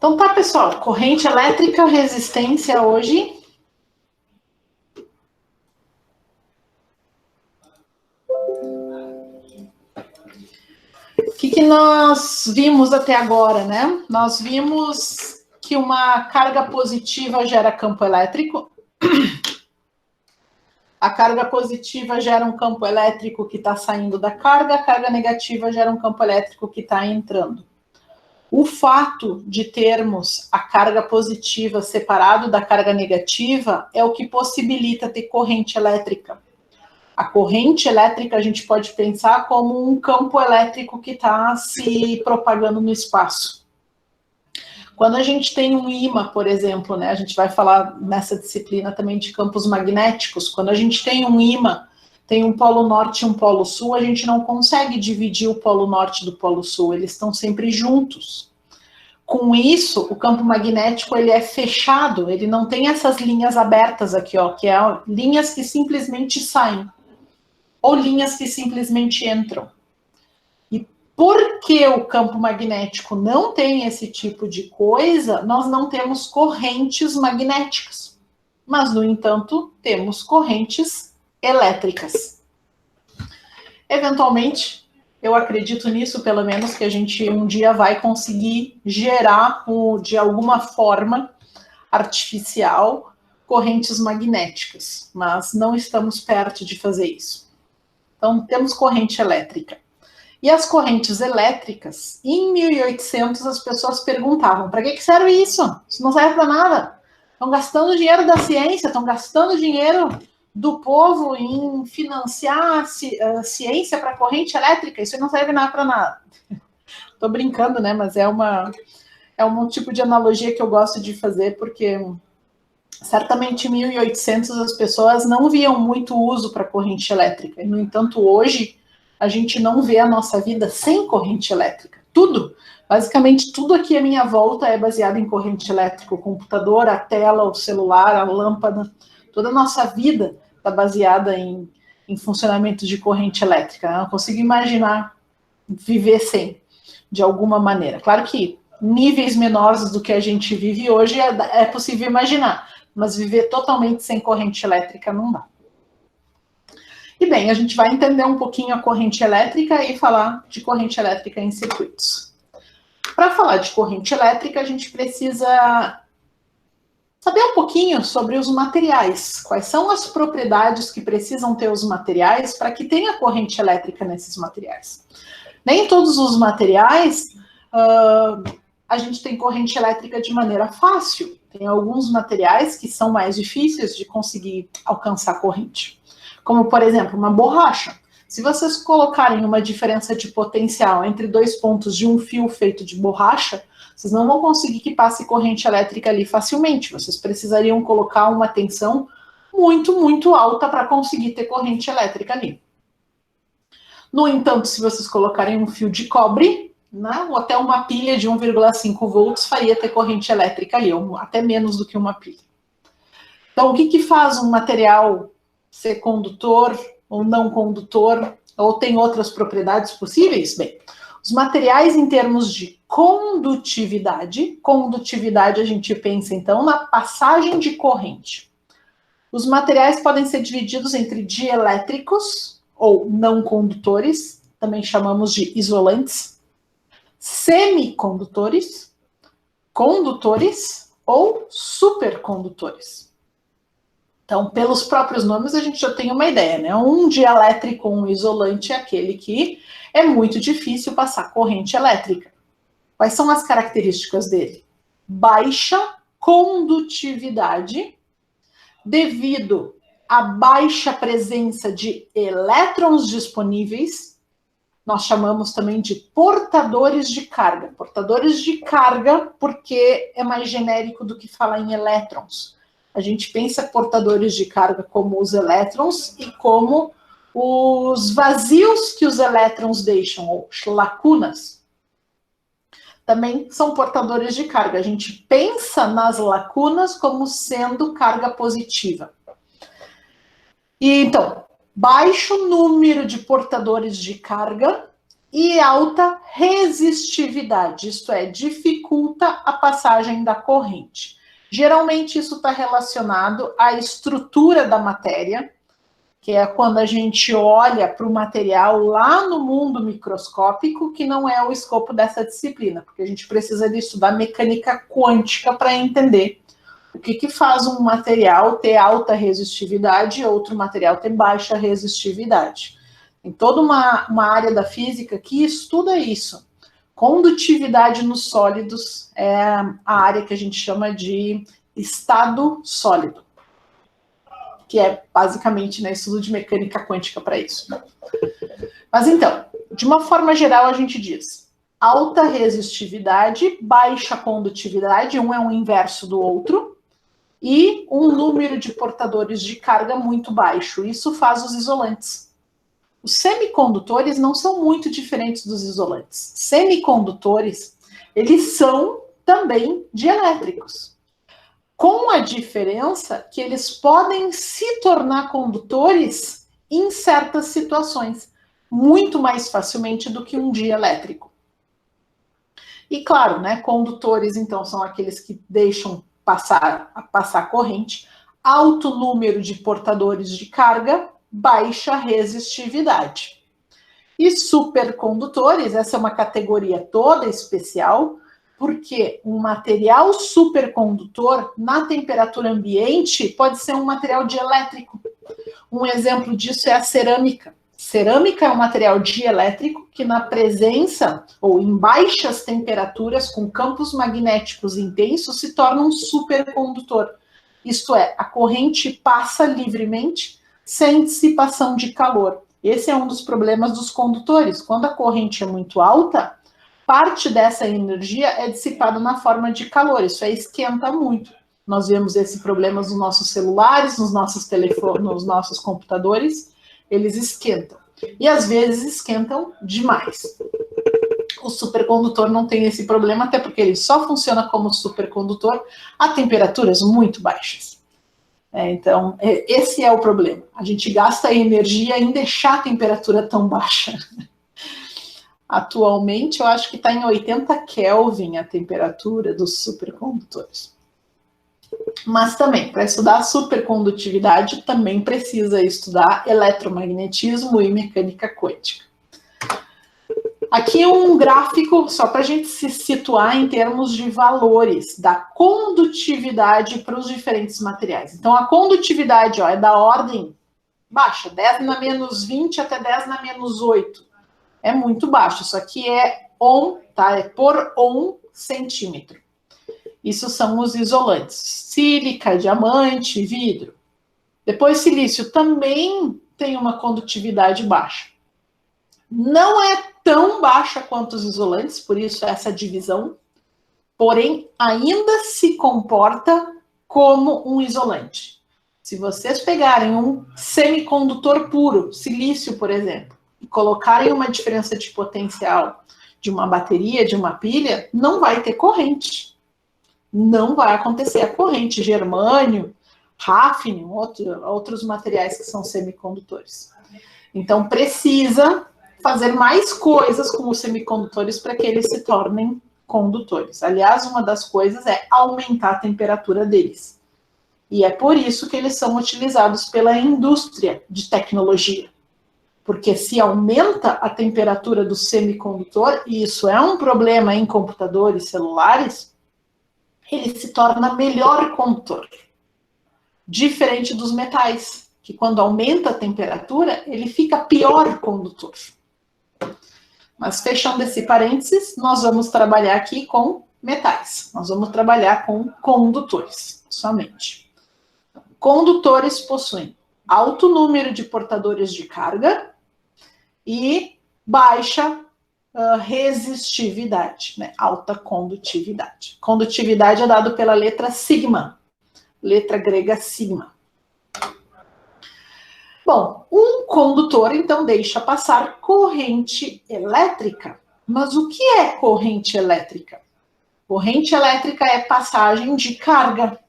Então tá, pessoal, corrente elétrica, resistência hoje. O que nós vimos até agora, né? Nós vimos que uma carga positiva gera campo elétrico. A carga positiva gera um campo elétrico que está saindo da carga, a carga negativa gera um campo elétrico que está entrando. O fato de termos a carga positiva separado da carga negativa é o que possibilita ter corrente elétrica. A corrente elétrica a gente pode pensar como um campo elétrico que está se propagando no espaço. Quando a gente tem um ímã, por exemplo, né, a gente vai falar nessa disciplina também de campos magnéticos, quando a gente tem um ímã, tem um polo norte e um polo sul, a gente não consegue dividir o polo norte do polo sul, eles estão sempre juntos. Com isso, o campo magnético ele é fechado, ele não tem essas linhas abertas aqui, ó, que é linhas que simplesmente saem, ou linhas que simplesmente entram. E porque o campo magnético não tem esse tipo de coisa, nós não temos correntes magnéticas. Mas, no entanto, temos correntes elétricas. Eventualmente, eu acredito nisso, pelo menos, que a gente um dia vai conseguir gerar, de alguma forma artificial, correntes magnéticas. Mas não estamos perto de fazer isso. Então, temos corrente elétrica. E as correntes elétricas, em 1800 as pessoas perguntavam, para que serve isso? Isso não serve para nada. Estão gastando dinheiro da ciência, estão gastando dinheiro do povo em financiar a ciência para corrente elétrica, isso não serve nada para nada. Estou brincando, né? Mas é um tipo de analogia que eu gosto de fazer, porque certamente em 1800 as pessoas não viam muito uso para corrente elétrica. E, no entanto, hoje a gente não vê a nossa vida sem corrente elétrica. Tudo, basicamente tudo aqui à minha volta é baseado em corrente elétrica. O computador, a tela, o celular, a lâmpada, toda a nossa vida está baseada em funcionamento de corrente elétrica. Eu não consigo imaginar viver sem, de alguma maneira. Claro que níveis menores do que a gente vive hoje é possível imaginar, mas viver totalmente sem corrente elétrica não dá. E bem, a gente vai entender um pouquinho a corrente elétrica e falar de corrente elétrica em circuitos. Para falar de corrente elétrica, a gente precisa saber um pouquinho sobre os materiais. Quais são as propriedades que precisam ter os materiais para que tenha corrente elétrica nesses materiais? Nem todos os materiais a gente tem corrente elétrica de maneira fácil. Tem alguns materiais que são mais difíceis de conseguir alcançar corrente. Como, por exemplo, uma borracha. Se vocês colocarem uma diferença de potencial entre dois pontos de um fio feito de borracha, vocês não vão conseguir que passe corrente elétrica ali facilmente. Vocês precisariam colocar uma tensão muito, muito alta para conseguir ter corrente elétrica ali. No entanto, se vocês colocarem um fio de cobre, né, ou até uma pilha de 1,5 volts, faria ter corrente elétrica ali, ou até menos do que uma pilha. Então, o que faz um material ser condutor ou não condutor, ou tem outras propriedades possíveis? Bem, os materiais em termos de condutividade a gente pensa então na passagem de corrente. Os materiais podem ser divididos entre dielétricos ou não condutores, também chamamos de isolantes, semicondutores, condutores ou supercondutores. Então, pelos próprios nomes, a gente já tem uma ideia, né? Um dielétrico, um isolante, é aquele que é muito difícil passar corrente elétrica. Quais são as características dele? Baixa condutividade, devido à baixa presença de elétrons disponíveis. Nós chamamos também de portadores de carga. Portadores de carga porque é mais genérico do que falar em elétrons. A gente pensa portadores de carga como os elétrons e como os vazios que os elétrons deixam, ou lacunas. Também são portadores de carga. A gente pensa nas lacunas como sendo carga positiva. E então, baixo número de portadores de carga e alta resistividade, isto é, dificulta a passagem da corrente. Geralmente isso está relacionado à estrutura da matéria, que é quando a gente olha para o material lá no mundo microscópico, que não é o escopo dessa disciplina, porque a gente precisa de estudar mecânica quântica para entender o que faz um material ter alta resistividade e outro material ter baixa resistividade. Tem toda uma área da física que estuda isso. Condutividade nos sólidos é a área que a gente chama de estado sólido, que é basicamente, né, estudo de mecânica quântica para isso. Mas então, de uma forma geral, a gente diz alta resistividade, baixa condutividade, um é o inverso do outro, e um número de portadores de carga muito baixo. Isso faz os isolantes. Os semicondutores não são muito diferentes dos isolantes. Semicondutores, eles são também dielétricos, com a diferença que eles podem se tornar condutores em certas situações, muito mais facilmente do que um dielétrico. E claro, né, condutores, então, são aqueles que deixam passar corrente, alto número de portadores de carga, baixa resistividade. E supercondutores, essa é uma categoria toda especial, porque um material supercondutor na temperatura ambiente pode ser um material dielétrico. Um exemplo disso é a cerâmica. Cerâmica é um material dielétrico que na presença ou em baixas temperaturas com campos magnéticos intensos se torna um supercondutor. Isto é, a corrente passa livremente sem dissipação de calor. Esse é um dos problemas dos condutores. Quando a corrente é muito alta, parte dessa energia é dissipada na forma de calor. Isso aí esquenta muito. Nós vemos esse problema nos nossos celulares, nos nossos telefones, nos nossos computadores. Eles esquentam. E às vezes esquentam demais. O supercondutor não tem esse problema, até porque ele só funciona como supercondutor a temperaturas muito baixas. Então, esse é o problema. A gente gasta energia em deixar a temperatura tão baixa. Atualmente, eu acho que está em 80 Kelvin a temperatura dos supercondutores. Mas também, para estudar supercondutividade, também precisa estudar eletromagnetismo e mecânica quântica. Aqui um gráfico, só para a gente se situar em termos de valores da condutividade para os diferentes materiais. Então, a condutividade é da ordem baixa, 10 na menos 20 até 10 na menos 8. É muito baixo, isso aqui é ohm, tá? É por ohm centímetro. Isso são os isolantes, sílica, diamante, vidro. Depois, silício também tem uma condutividade baixa. Não é tão baixa quanto os isolantes, por isso essa divisão, porém ainda se comporta como um isolante. Se vocês pegarem um semicondutor puro, silício, por exemplo, e colocarem uma diferença de potencial de uma bateria, de uma pilha, não vai ter corrente. Não vai acontecer a corrente. Germânio, hafnium, outros materiais que são semicondutores. Então, precisa fazer mais coisas com os semicondutores para que eles se tornem condutores. Aliás, uma das coisas é aumentar a temperatura deles. E é por isso que eles são utilizados pela indústria de tecnologia. Porque se aumenta a temperatura do semicondutor, e isso é um problema em computadores celulares, ele se torna melhor condutor. Diferente dos metais, que quando aumenta a temperatura, ele fica pior condutor. Mas fechando esse parênteses, nós vamos trabalhar aqui com metais. Nós vamos trabalhar com condutores, somente. Condutores possuem alto número de portadores de carga e baixa resistividade, né? Alta condutividade. Condutividade é dado pela letra sigma, letra grega sigma. Bom, um condutor, então, deixa passar corrente elétrica. Mas o que é corrente elétrica? Corrente elétrica é passagem de carga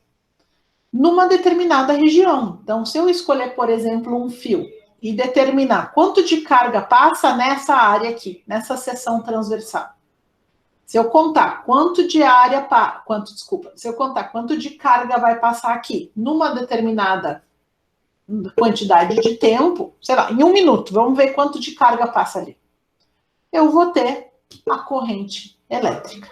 numa determinada região. Então, se eu escolher, por exemplo, um fio e determinar quanto de carga passa nessa área aqui, nessa seção transversal. Se eu contar quanto de carga vai passar aqui, numa determinada quantidade de tempo, sei lá, em 1 minuto, vamos ver quanto de carga passa ali. Eu vou ter a corrente elétrica.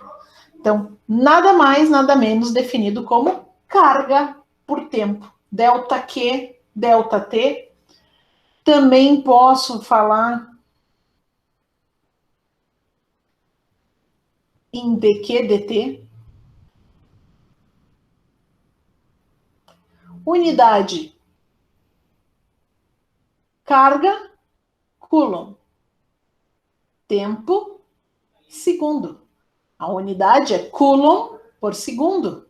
Então, nada mais, nada menos definido como carga por tempo. Delta Q, delta T. Também posso falar em dQ, dt. Unidade. Carga, Coulomb. Tempo, segundo. A unidade é Coulomb por segundo.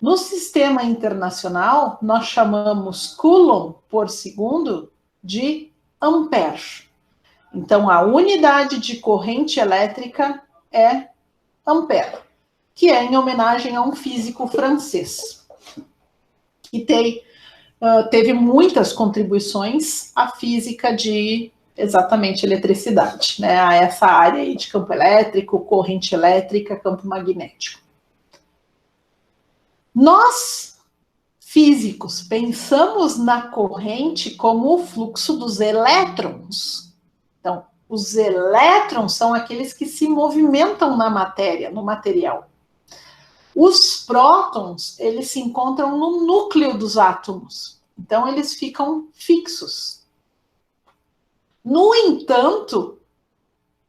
No sistema internacional, nós chamamos Coulomb por segundo de ampere. Então, a unidade de corrente elétrica é ampere, que é em homenagem a um físico francês, que teve muitas contribuições à física de exatamente eletricidade, né? A essa área aí de campo elétrico, corrente elétrica, campo magnético. Nós, físicos, pensamos na corrente como o fluxo dos elétrons. Então, os elétrons são aqueles que se movimentam na matéria, no material. Os prótons, eles se encontram no núcleo dos átomos. Então, eles ficam fixos. No entanto,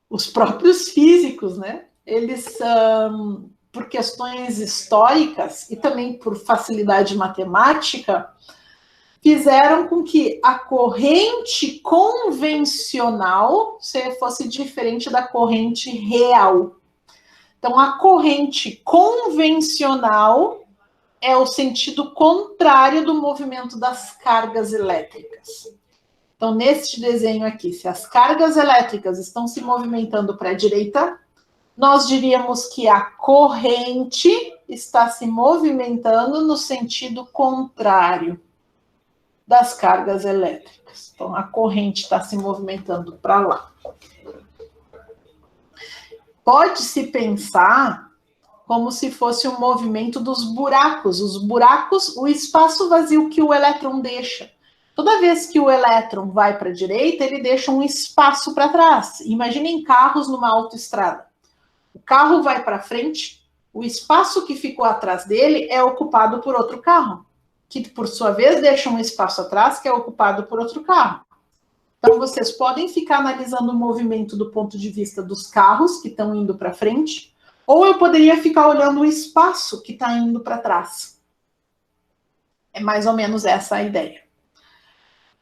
os próprios físicos, né, eles, por questões históricas e também por facilidade matemática, fizeram com que a corrente convencional fosse diferente da corrente real. Então, a corrente convencional é o sentido contrário do movimento das cargas elétricas. Então, neste desenho aqui, se as cargas elétricas estão se movimentando para a direita, nós diríamos que a corrente está se movimentando no sentido contrário das cargas elétricas. Então, a corrente está se movimentando para lá. Pode-se pensar como se fosse um movimento dos buracos. Os buracos, o espaço vazio que o elétron deixa. Toda vez que o elétron vai para a direita, ele deixa um espaço para trás. Imaginem carros numa autoestrada. O carro vai para frente, o espaço que ficou atrás dele é ocupado por outro carro, que por sua vez deixa um espaço atrás que é ocupado por outro carro. Então, vocês podem ficar analisando o movimento do ponto de vista dos carros que estão indo para frente, ou eu poderia ficar olhando o espaço que está indo para trás. É mais ou menos essa a ideia.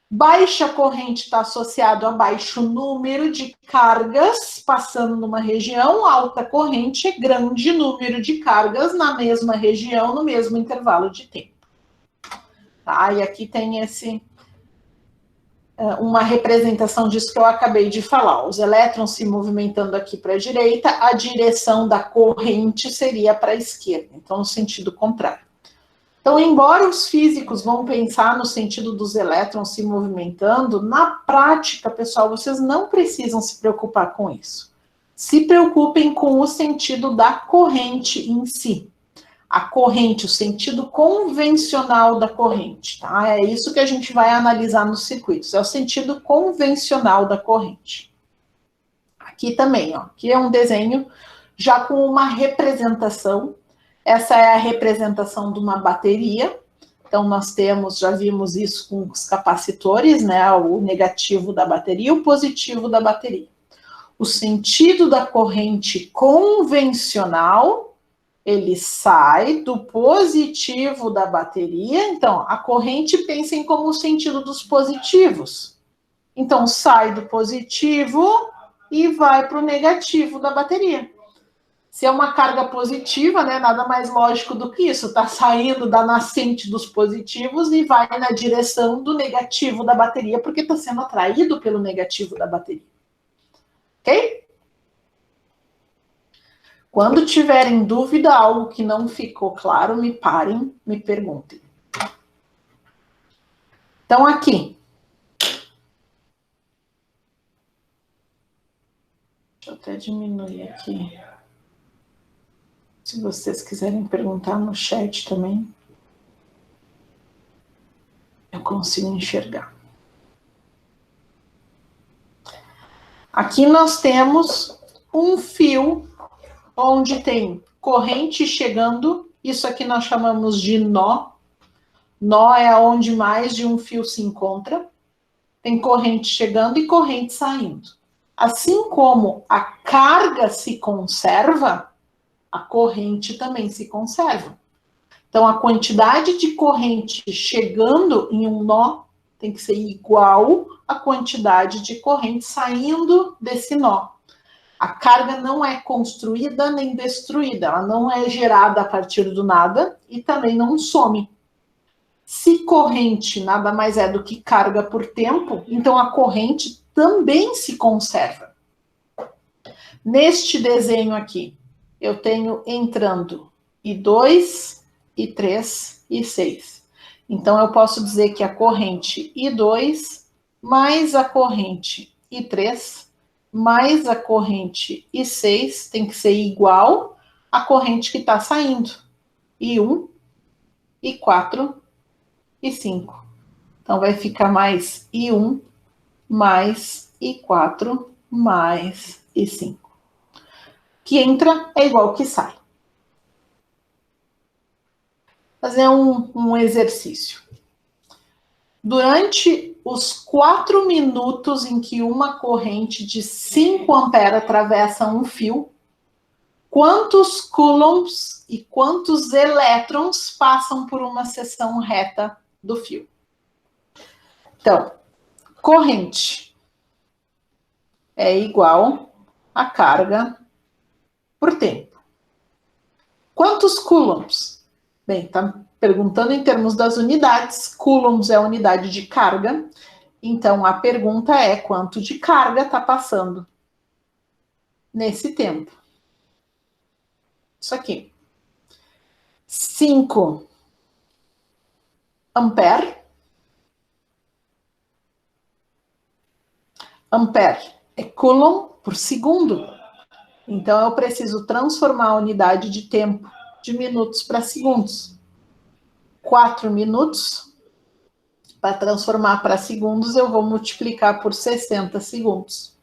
Baixa corrente está associado a baixo número de cargas passando numa região, alta corrente é grande número de cargas na mesma região, no mesmo intervalo de tempo. Tá? E aqui tem uma representação disso que eu acabei de falar. Os elétrons se movimentando aqui para a direita, a direção da corrente seria para a esquerda, então no sentido contrário. Então, embora os físicos vão pensar no sentido dos elétrons se movimentando, na prática, pessoal, vocês não precisam se preocupar com isso. Se preocupem com o sentido da corrente em si. A corrente, o sentido convencional da corrente, tá? É isso que a gente vai analisar nos circuitos, é o sentido convencional da corrente. Aqui também, ó, aqui é um desenho já com uma representação. Essa é a representação de uma bateria. Então, nós temos, já vimos isso com os capacitores, né? O negativo da bateria e o positivo da bateria. O sentido da corrente convencional, ele sai do positivo da bateria. Então, a corrente, pensem como o sentido dos positivos. Então, sai do positivo e vai para o negativo da bateria. Se é uma carga positiva, né, nada mais lógico do que isso. Está saindo da nascente dos positivos e vai na direção do negativo da bateria, porque está sendo atraído pelo negativo da bateria. Ok? Quando tiverem dúvida, algo que não ficou claro, me parem, me perguntem. Então, aqui, Deixa eu até diminuir aqui. Se vocês quiserem perguntar no chat também, eu consigo enxergar. Aqui nós temos um fio onde tem corrente chegando, isso aqui nós chamamos de nó. Nó é onde mais de um fio se encontra. Tem corrente chegando e corrente saindo. Assim como a carga se conserva, a corrente também se conserva. Então, a quantidade de corrente chegando em um nó tem que ser igual à quantidade de corrente saindo desse nó. A carga não é construída nem destruída, ela não é gerada a partir do nada e também não some. Se corrente nada mais é do que carga por tempo, então a corrente também se conserva. Neste desenho aqui, eu tenho entrando I2, I3 e I6. Então, eu posso dizer que a corrente I2 mais a corrente I3 mais a corrente I6 tem que ser igual à corrente que está saindo. I1, I4, I5. Então, vai ficar mais I1 mais I4 mais I5. Que entra é igual que sai. Fazer um exercício. Durante os 4 minutos em que uma corrente de 5 amperes atravessa um fio, quantos coulombs e quantos elétrons passam por uma seção reta do fio? Então, corrente é igual a carga por tempo. Quantos coulombs? Bem, está perguntando em termos das unidades. Coulombs é a unidade de carga. Então, a pergunta é quanto de carga está passando nesse tempo. Isso aqui. 5 ampere. Ampere é coulomb por segundo. Então, eu preciso transformar a unidade de tempo de minutos para segundos. 4 minutos, para transformar para segundos, eu vou multiplicar por 60 segundos.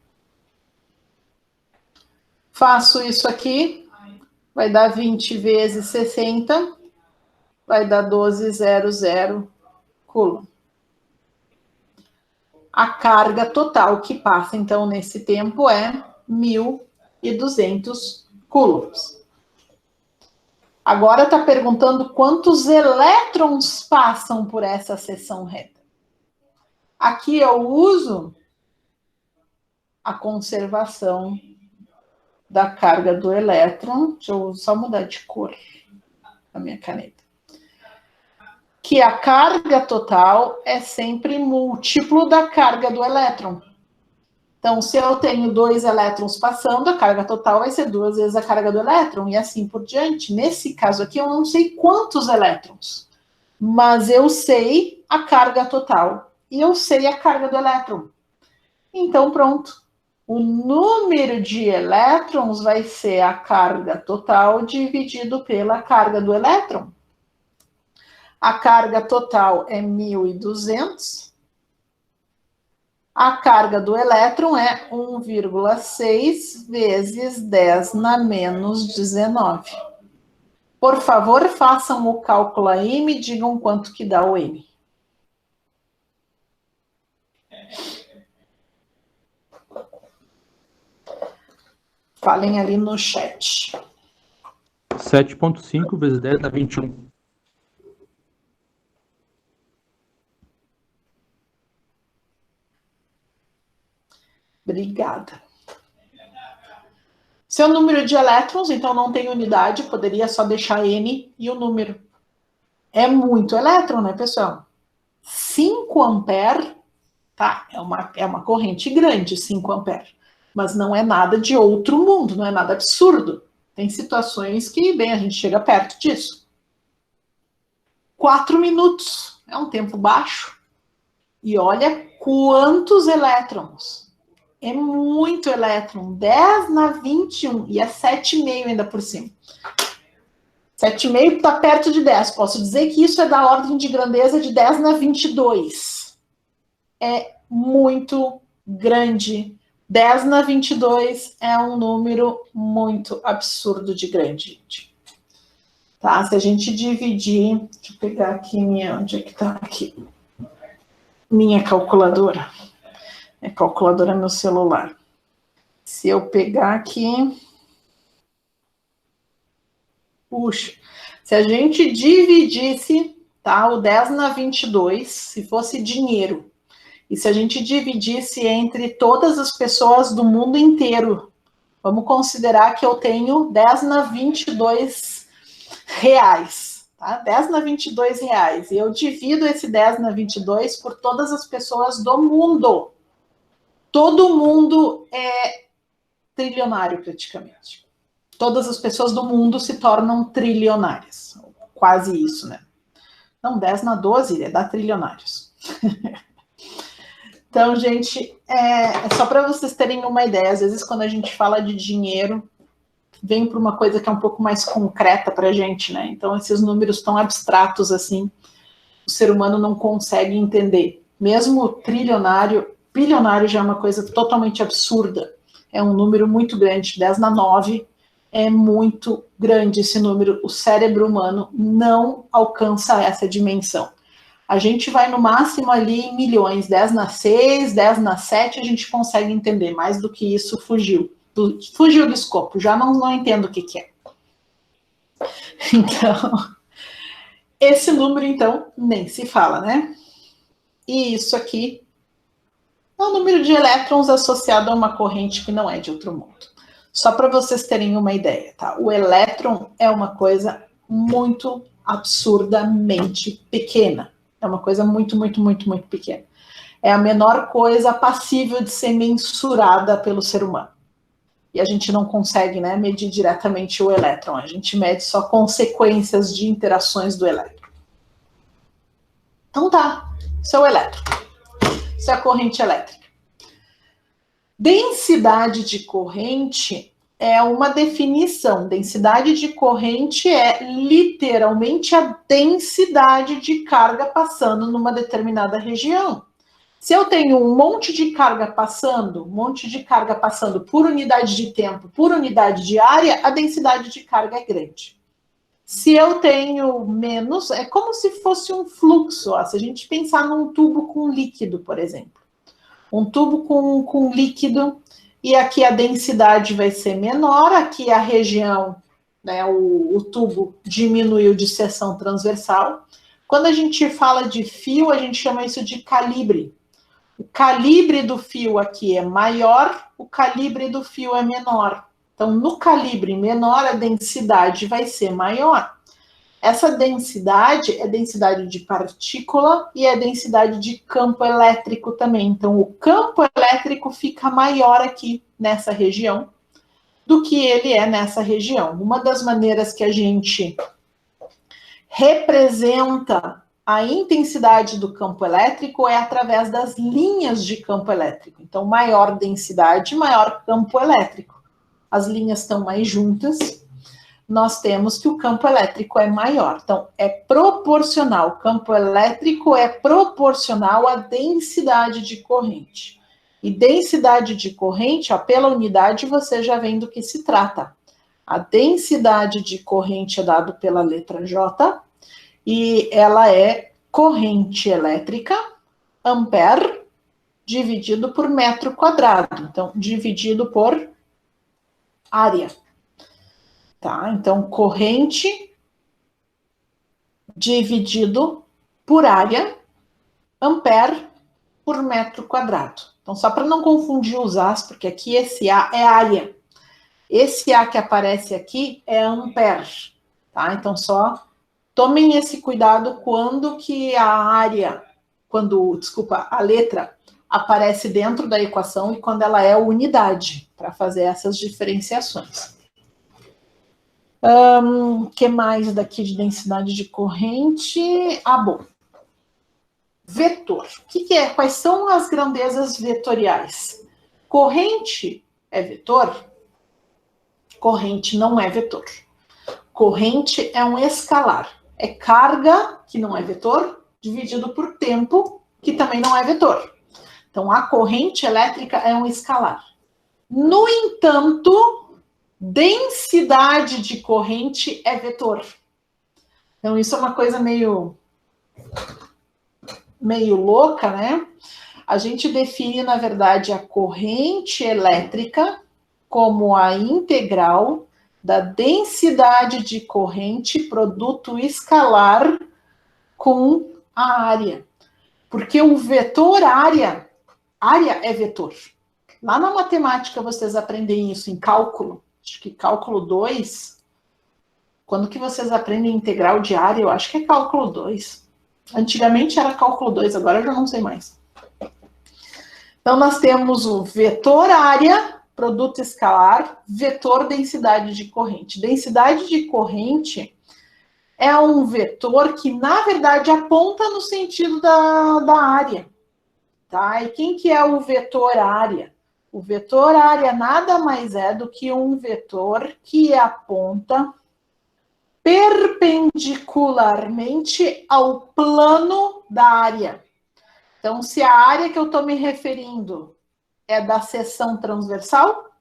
Faço isso aqui, vai dar 20 vezes 60, vai dar 1200 coulomb. A carga total que passa, então, nesse tempo é 1.200 coulombs. Agora está perguntando quantos elétrons passam por essa seção reta. Aqui eu uso a conservação da carga do elétron. Deixa eu só mudar de cor a minha caneta. Que a carga total é sempre múltiplo da carga do elétron. Então, se eu tenho 2 elétrons passando, a carga total vai ser 2 vezes a carga do elétron, e assim por diante. Nesse caso aqui, eu não sei quantos elétrons, mas eu sei a carga total, e eu sei a carga do elétron. Então, pronto. O número de elétrons vai ser a carga total dividido pela carga do elétron. A carga total é 1.200. A carga do elétron é 1,6 vezes 10 na menos 19. Por favor, façam o cálculo aí e me digam quanto que dá o M. Falem ali no chat. 7,5 vezes 10 dá 21. Obrigada. Seu número de elétrons, então não tem unidade, poderia só deixar N e o número. É muito elétron, né, pessoal? 5 ampere, tá? É uma corrente grande, 5 ampere. Mas não é nada de outro mundo, não é nada absurdo. Tem situações que, bem, a gente chega perto disso. 4 minutos, é um tempo baixo. E olha quantos elétrons. é muito elétron, 10 na 21, e é 7,5 ainda por cima. 7,5 está perto de 10. Posso dizer que isso é da ordem de grandeza de 10 na 22. É muito grande. 10 na 22 é um número muito absurdo de grande, gente. Tá? Se a gente dividir... Deixa eu pegar aqui minha... Onde é que tá? Aqui. Minha calculadora. Minha calculadora é meu celular. Se eu pegar aqui... Puxa, se a gente dividisse, tá, o 10 na 22, se fosse dinheiro, e se a gente dividisse entre todas as pessoas do mundo inteiro, vamos considerar que eu tenho 10 na 22 reais, tá? 10 na 22 reais, e eu divido esse 10 na 22 por todas as pessoas do mundo. Todo mundo é trilionário praticamente. Todas as pessoas do mundo se tornam trilionárias. Quase isso, né? Não, 10 na 12 é dar trilionários. Então, gente, é só para vocês terem uma ideia. Às vezes, quando a gente fala de dinheiro, vem para uma coisa que é um pouco mais concreta para a gente, né? Então, esses números tão abstratos assim, o ser humano não consegue entender. Mesmo trilionário, bilionário já é uma coisa totalmente absurda. É um número muito grande, 10 na 9 é muito grande esse número. O cérebro humano não alcança essa dimensão. A gente vai no máximo ali em milhões, 10 na 6, 10 na 7, a gente consegue entender. Mais do que isso, fugiu. Fugiu do escopo, já não entendo o que é. Então, esse número, então, nem se fala, né? E isso aqui é o número de elétrons associado a uma corrente que não é de outro mundo. Só para vocês terem uma ideia, tá? O elétron é uma coisa muito absurdamente pequena. É uma coisa muito, muito, muito, muito pequena. É a menor coisa passível de ser mensurada pelo ser humano. E a gente não consegue, né, medir diretamente o elétron. A gente mede só consequências de interações do elétron. Então tá, isso é o elétron. Isso é a corrente elétrica. Densidade de corrente é uma definição. Densidade de corrente é literalmente a densidade de carga passando numa determinada região. Se eu tenho um monte de carga passando por unidade de tempo, por unidade de área, a densidade de carga é grande. Se eu tenho menos, é como se fosse um fluxo. Ó, se a gente pensar num tubo com líquido, por exemplo. Um tubo com líquido, e aqui a densidade vai ser menor, aqui a região, né, o tubo diminuiu de seção transversal. Quando a gente fala de fio, a gente chama isso de calibre. O calibre do fio aqui é maior, o calibre do fio é menor. Então, no calibre menor, a densidade vai ser maior. Essa densidade é densidade de partícula e é densidade de campo elétrico também. Então, o campo elétrico fica maior aqui nessa região do que ele é nessa região. Uma das maneiras que a gente representa a intensidade do campo elétrico é através das linhas de campo elétrico. Então, maior densidade, maior campo elétrico. As linhas estão mais juntas, nós temos que o campo elétrico é maior. Então, é proporcional. O campo elétrico é proporcional à densidade de corrente. E densidade de corrente, ó, pela unidade, você já vê do que se trata. A densidade de corrente é dada pela letra J, e ela é corrente elétrica, ampere, dividido por metro quadrado. Então, dividido por área. Tá? Então, corrente dividido por área, ampere por metro quadrado. Então, só para não confundir os A's, porque aqui esse A é área. Esse A que aparece aqui é ampere. Tá? Então, só tomem esse cuidado quando que a letra aparece dentro da equação e quando ela é unidade, para fazer essas diferenciações. Que mais daqui de densidade de corrente? Bom. Vetor. O que é? Quais são as grandezas vetoriais? Corrente é vetor? Corrente não é vetor. Corrente é um escalar. É carga, que não é vetor, dividido por tempo, que também não é vetor. Então, a corrente elétrica é um escalar. No entanto, densidade de corrente é vetor. Então, isso é uma coisa meio louca, né? A gente define, na verdade, a corrente elétrica como a integral da densidade de corrente produto escalar com a área. Porque o vetor área é vetor. Lá na matemática vocês aprendem isso em cálculo, acho que cálculo 2. Quando que vocês aprendem integral de área? Eu acho que é cálculo 2. Antigamente era cálculo 2, agora eu já não sei mais. Então nós temos o vetor área, produto escalar, vetor densidade de corrente. Densidade de corrente é um vetor que, na verdade, aponta no sentido da área. Tá? E quem que é o vetor área? O vetor área nada mais é do que um vetor que aponta perpendicularmente ao plano da área. Então, se a área que eu estou me referindo é da seção transversal,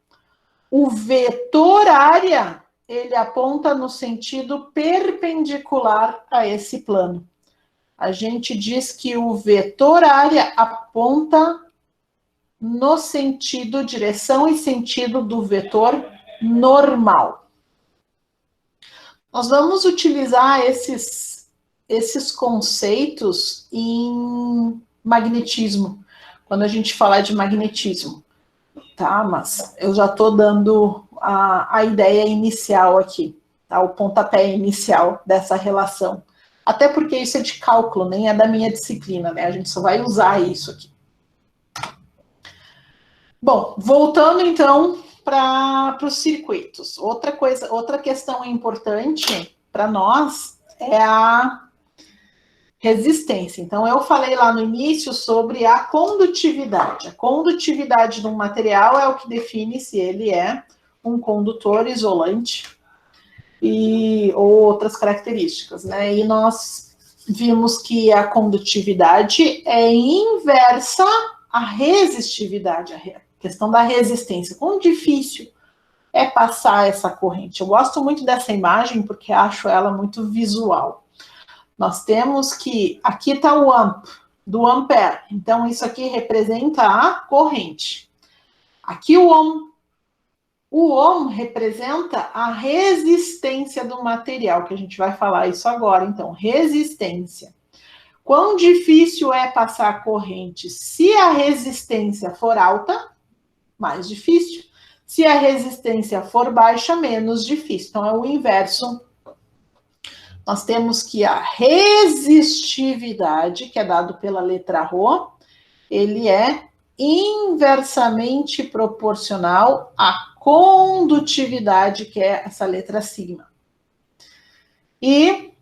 o vetor área, ele aponta no sentido perpendicular a esse plano. A gente diz que o vetor área aponta no sentido, direção e sentido do vetor normal. Nós vamos utilizar esses conceitos em magnetismo, quando a gente falar de magnetismo, tá? Mas eu já estou dando a ideia inicial aqui, tá? O pontapé inicial dessa relação. Até porque isso é de cálculo, nem é da minha disciplina, né? A gente só vai usar isso aqui. Bom, voltando então para os circuitos. Outra questão importante para nós é a resistência. Então, eu falei lá no início sobre a condutividade. A condutividade de um material é o que define se ele é um condutor isolante ou outras características, né? E nós vimos que a condutividade é inversa à resistividade, a questão da resistência. Quão difícil é passar essa corrente? Eu gosto muito dessa imagem porque acho ela muito visual. Nós temos que, aqui está o amp, do ampere. Então, isso aqui representa a corrente. Aqui o ohm. O ohm representa a resistência do material, que a gente vai falar isso agora. Então, resistência. Quão difícil é passar a corrente? Se a resistência for alta, mais difícil. Se a resistência for baixa, menos difícil. Então, é o inverso. Nós temos que a resistividade, que é dado pela letra Rho, ele é inversamente proporcional à condutividade, que é essa letra sigma. E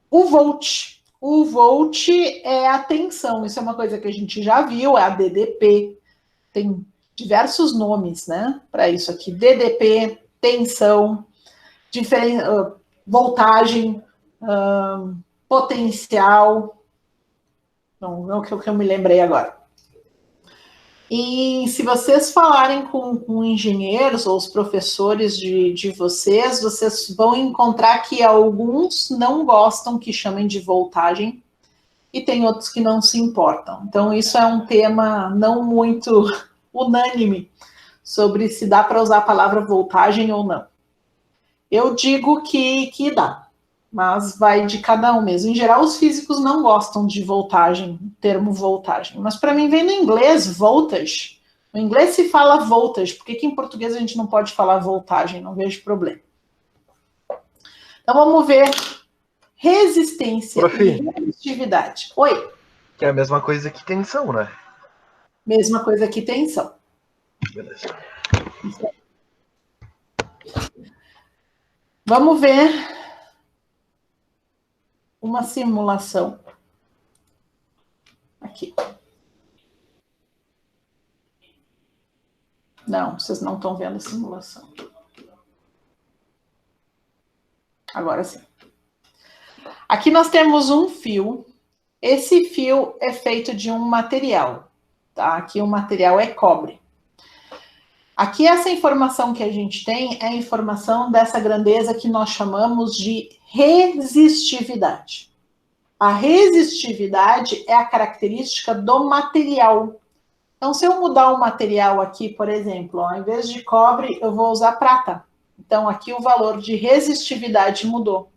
o volt. O volt é a tensão. Isso é uma coisa que a gente já viu, é a DDP. Tem diversos nomes, né, para isso aqui. DDP, tensão, voltagem, potencial. Não é o que eu me lembrei agora. E se vocês falarem com engenheiros ou os professores de vocês vão encontrar que alguns não gostam que chamem de voltagem e tem outros que não se importam. Então, isso é um tema não muito unânime sobre se dá para usar a palavra voltagem ou não. Eu digo que dá, mas vai de cada um mesmo. Em geral, os físicos não gostam de voltagem, termo voltagem. Mas para mim vem no inglês, voltage. No inglês se fala voltage, por que em português a gente não pode falar voltagem? Não vejo problema. Então vamos ver resistência e resisttividade. Oi? Que é a mesma coisa que tensão, né? Mesma coisa que tensão. Beleza. Vamos ver uma simulação. Aqui. Não, vocês não estão vendo a simulação. Agora sim. Aqui nós temos um fio. Esse fio é feito de um material, tá? Aqui o material é cobre. Aqui essa informação que a gente tem é a informação dessa grandeza que nós chamamos de resistividade. A resistividade é a característica do material. Então, se eu mudar o material aqui, por exemplo, ó, em vez de cobre, eu vou usar prata. Então, aqui o valor de resistividade mudou.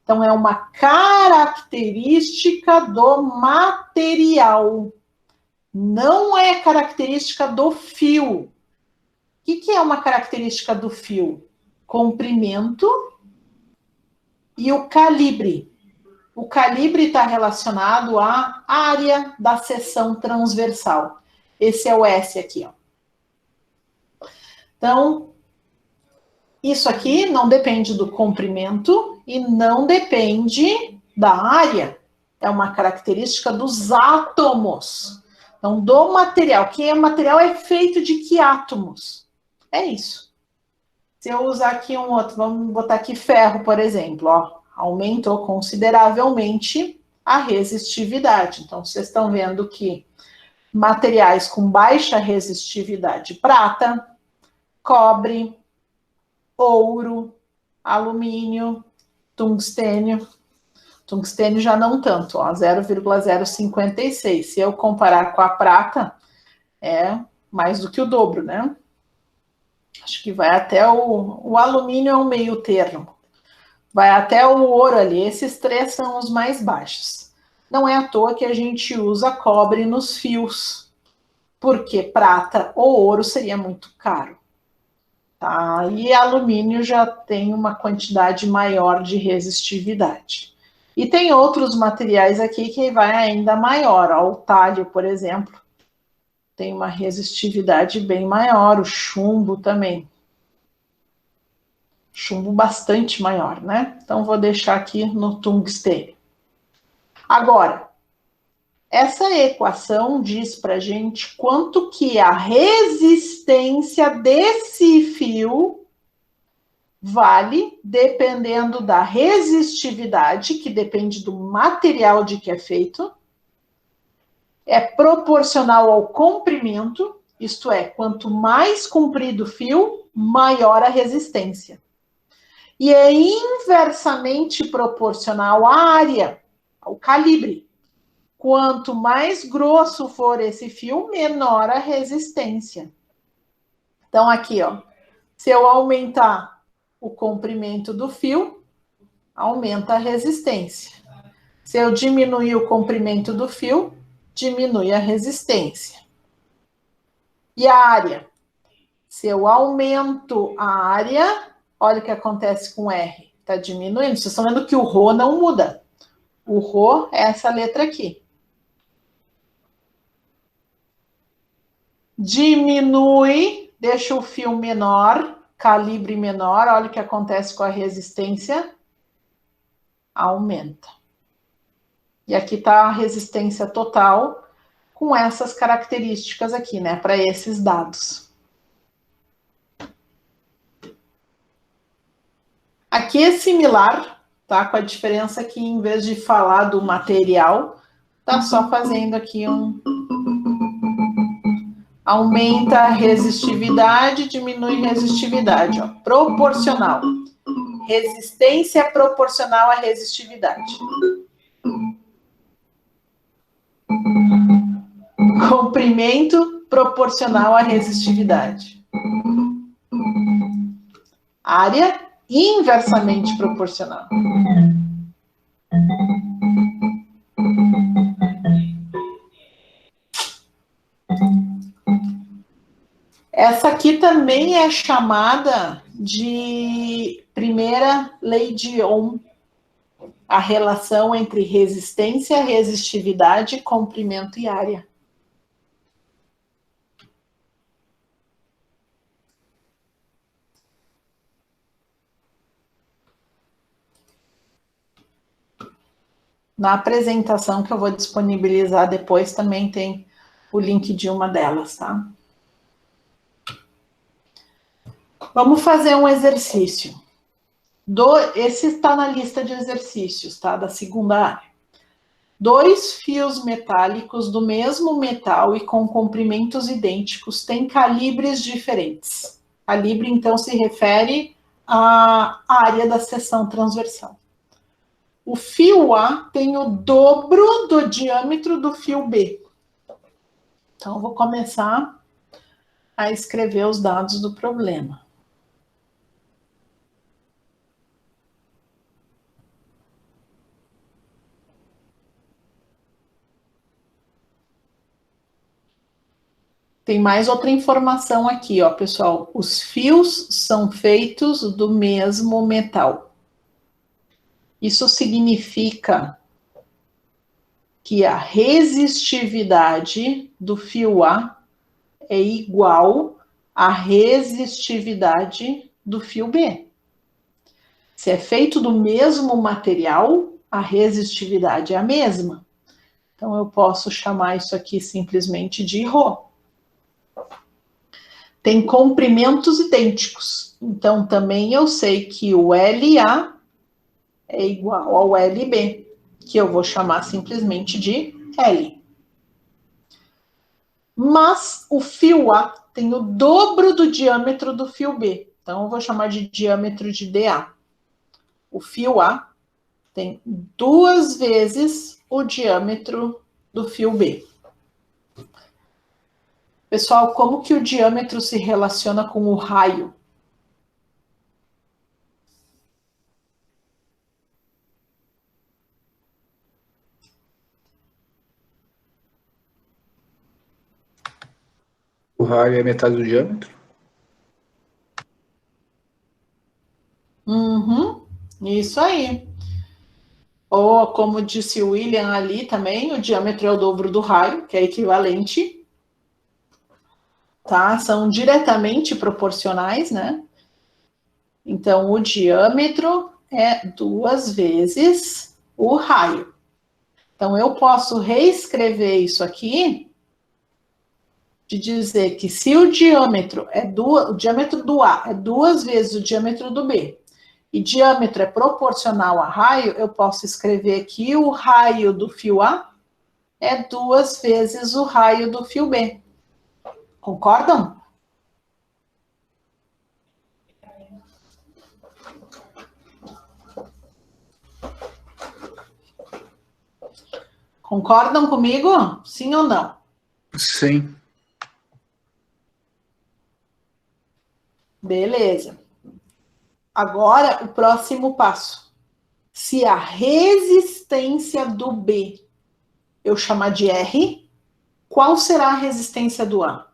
Então, é uma característica do material. Não é característica do fio. O que é uma característica do fio? Comprimento e o calibre. O calibre está relacionado à área da seção transversal. Esse é o S aqui, ó. Então, isso aqui não depende do comprimento e não depende da área. É uma característica dos átomos. Então, do material. Que é material é feito de que átomos? É isso. Se eu usar aqui um outro, vamos botar aqui ferro, por exemplo, ó, aumentou consideravelmente a resistividade. Então, vocês estão vendo que materiais com baixa resistividade, prata, cobre, ouro, alumínio, tungstênio. Tungstênio já não tanto, ó, 0,056. Se eu comparar com a prata, é mais do que o dobro, né? Acho que vai até o alumínio é um meio termo. Vai até o ouro ali. Esses três são os mais baixos. Não é à toa que a gente usa cobre nos fios, porque prata ou ouro seria muito caro. Tá? E alumínio já tem uma quantidade maior de resistividade. E tem outros materiais aqui que vai ainda maior. Ó, o talho, por exemplo, tem uma resistividade bem maior. O chumbo também. Chumbo bastante maior, né? Então, vou deixar aqui no tungstênio. Agora, essa equação diz pra gente quanto que a resistência desse fio vale dependendo da resistividade, que depende do material de que é feito, é proporcional ao comprimento, isto é, quanto mais comprido o fio, maior a resistência. E é inversamente proporcional à área, ao calibre. Quanto mais grosso for esse fio, menor a resistência. Então, aqui, ó, se eu aumentar o comprimento do fio, aumenta a resistência. Se eu diminuir o comprimento do fio, diminui a resistência. E a área? Se eu aumento a área, olha o que acontece com R. Está diminuindo. Vocês estão vendo que o Rho não muda. O Rho é essa letra aqui. Diminui, deixa o fio menor, calibre menor, olha o que acontece com a resistência, aumenta. E aqui está a resistência total com essas características aqui, né, para esses dados. Aqui é similar, tá, com a diferença que em vez de falar do material, tá só fazendo aqui um... Aumenta a resistividade, diminui a resistividade, ó, proporcional. Resistência proporcional à resistividade. Comprimento proporcional à resistividade. Área inversamente proporcional. Essa aqui também é chamada de primeira lei de Ohm, a relação entre resistência, resistividade, comprimento e área. Na apresentação que eu vou disponibilizar depois também tem o link de uma delas, tá? Vamos fazer um exercício. Esse está na lista de exercícios, tá? Da segunda área. 2 fios metálicos do mesmo metal e com comprimentos idênticos têm calibres diferentes. Calibre, então, se refere à área da seção transversal. O fio A tem o dobro do diâmetro do fio B. Então, eu vou começar a escrever os dados do problema. Tem mais outra informação aqui, ó, pessoal. Os fios são feitos do mesmo metal. Isso significa que a resistividade do fio A é igual à resistividade do fio B. Se é feito do mesmo material, a resistividade é a mesma. Então, eu posso chamar isso aqui simplesmente de ρ. Tem comprimentos idênticos. Então, também eu sei que o LA é igual ao LB, que eu vou chamar simplesmente de L. Mas o fio A tem o dobro do diâmetro do fio B. Então, eu vou chamar de diâmetro de DA. O fio A tem 2 vezes o diâmetro do fio B. Pessoal, como que o diâmetro se relaciona com o raio? O raio é metade do diâmetro? Isso aí. Ou, como disse o William ali também, o diâmetro é o dobro do raio, que é equivalente. Tá? São diretamente proporcionais, né? Então, o diâmetro é 2 vezes o raio. Então, eu posso reescrever isso aqui de dizer que se o diâmetro o diâmetro do A é 2 vezes o diâmetro do B, e diâmetro é proporcional a raio, eu posso escrever que o raio do fio A é 2 vezes o raio do fio B. Concordam? Concordam comigo? Sim ou não? Sim. Beleza. Agora, o próximo passo. Se a resistência do B eu chamar de R, qual será a resistência do A?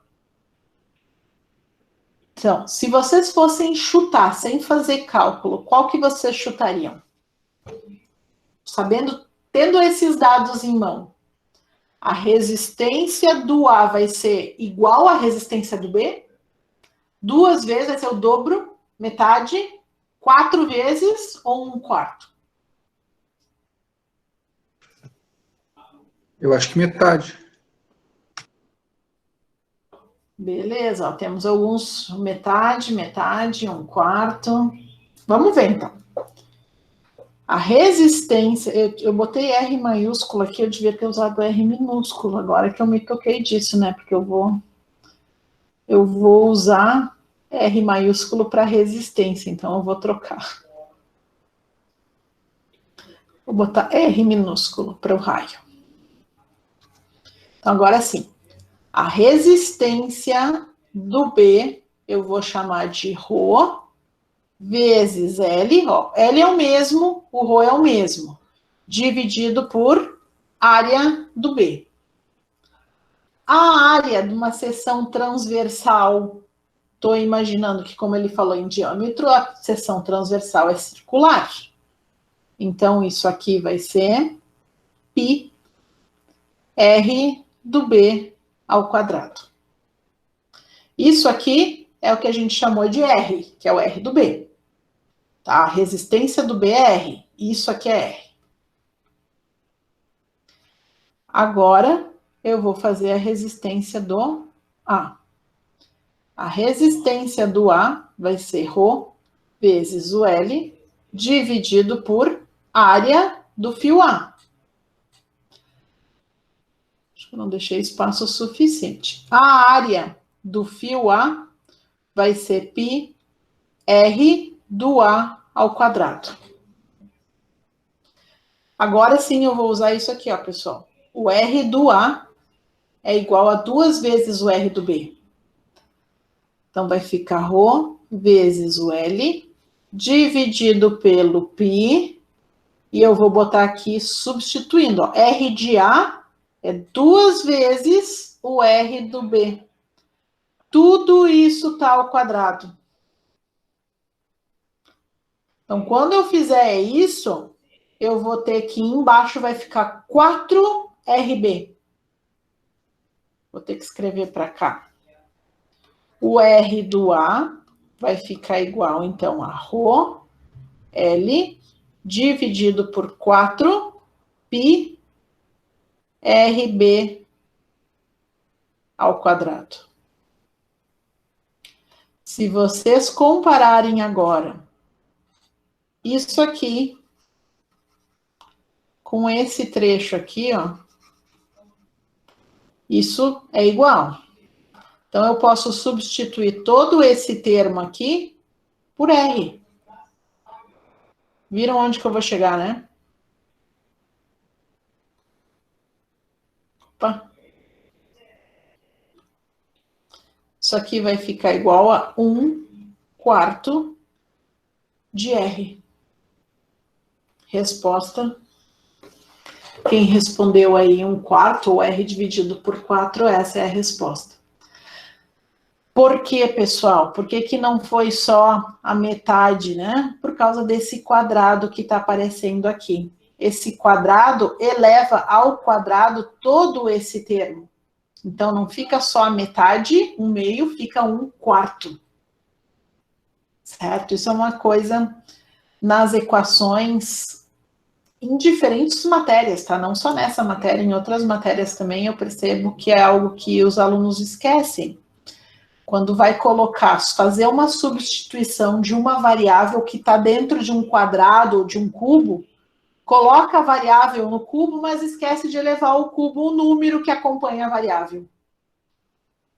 Então, se vocês fossem chutar sem fazer cálculo, qual que vocês chutariam? Tendo esses dados em mão, a resistência do A vai ser igual à resistência do B? 2 vezes vai ser o dobro, metade, 4 vezes ou 1/4? Eu acho que metade. Beleza, ó, temos alguns metade, 1/4. Vamos ver, então. A resistência, eu botei R maiúsculo aqui, eu devia ter usado R minúsculo, agora que eu me toquei disso, né? Porque eu vou usar R maiúsculo para resistência, então eu vou trocar. Vou botar R minúsculo para o raio. Então, agora sim. A resistência do B, eu vou chamar de ρ vezes L. Ó, L é o mesmo, o ρ é o mesmo. Dividido por área do B. A área de uma seção transversal, estou imaginando que, como ele falou em diâmetro, a seção transversal é circular. Então, isso aqui vai ser π R do B ao quadrado. Isso aqui é o que a gente chamou de R, que é o R do B. Tá? A resistência do B é R. Isso aqui é R. Agora, eu vou fazer a resistência do A. A resistência do A vai ser Rho vezes o L dividido por área do fio A. Acho que eu não deixei espaço suficiente. A área do fio A vai ser π R do A ao quadrado. Agora sim eu vou usar isso aqui, ó, pessoal. O R do A é igual a 2 vezes o R do B. Então, vai ficar Rho vezes o L dividido pelo π. E eu vou botar aqui substituindo, ó. R de A é 2 vezes o R do B. Tudo isso tá ao quadrado. Então, quando eu fizer isso, eu vou ter que embaixo vai ficar 4RB. Vou ter que escrever para cá. O R do A vai ficar igual, então, a Rho L dividido por 4 π RB ao quadrado. Se vocês compararem agora isso aqui com esse trecho aqui, ó, isso é igual. Então, eu posso substituir todo esse termo aqui por R. Viram onde que eu vou chegar, né? Opa. Isso aqui vai ficar igual a 1/4 de R. Resposta. Quem respondeu aí 1/4, ou R dividido por 4, essa é a resposta. Por que, pessoal? Por que não foi só a metade, né? Por causa desse quadrado que está aparecendo aqui. Esse quadrado eleva ao quadrado todo esse termo. Então, não fica só a metade, 1/2, fica 1/4. Certo? Isso é uma coisa nas equações em diferentes matérias, tá? Não só nessa matéria, em outras matérias também eu percebo que é algo que os alunos esquecem. Quando vai colocar, fazer uma substituição de uma variável que está dentro de um quadrado ou de um cubo, coloca a variável no cubo, mas esquece de elevar o cubo o número que acompanha a variável.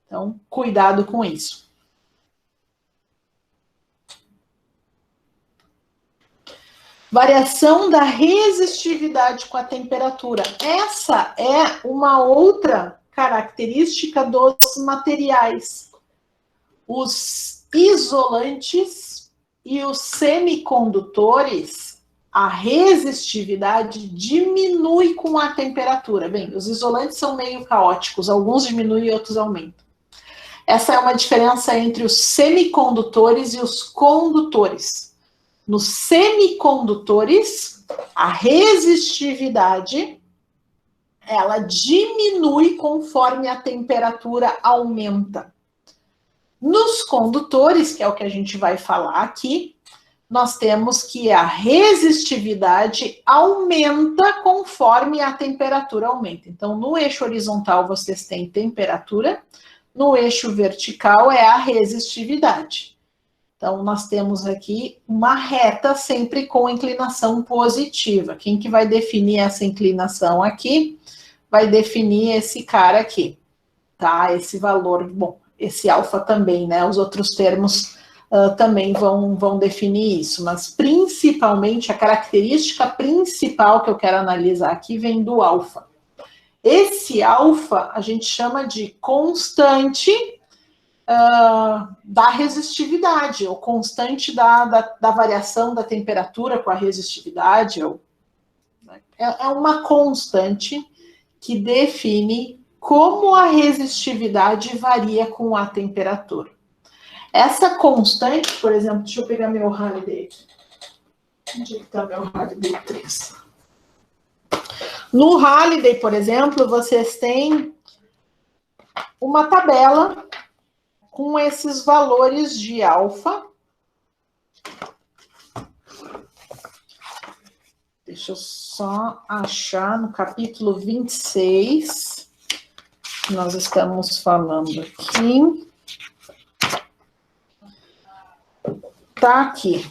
Então, cuidado com isso. Variação da resistividade com a temperatura. Essa é uma outra característica dos materiais. Os isolantes e os semicondutores, a resistividade diminui com a temperatura. Bem, os isolantes são meio caóticos, alguns diminuem e outros aumentam. Essa é uma diferença entre os semicondutores e os condutores. Nos semicondutores, a resistividade, ela diminui conforme a temperatura aumenta. Nos condutores, que é o que a gente vai falar aqui, nós temos que a resistividade aumenta conforme a temperatura aumenta. Então, no eixo horizontal, vocês têm temperatura, no eixo vertical é a resistividade. Então, nós temos aqui uma reta sempre com inclinação positiva. Quem que vai definir essa inclinação aqui? Vai definir esse cara aqui, tá? Esse valor, bom, esse alfa também, né? Os outros termos também vão definir isso, mas principalmente a característica principal que eu quero analisar aqui vem do alfa. Esse alfa a gente chama de constante da resistividade, ou constante da variação da temperatura com a resistividade. É uma constante que define como a resistividade varia com a temperatura. Essa constante, por exemplo, deixa eu pegar meu Halliday aqui. Onde está meu Halliday 3? No Halliday, por exemplo, vocês têm uma tabela com esses valores de alfa. Deixa eu só achar no capítulo 26, nós estamos falando aqui. tá aqui.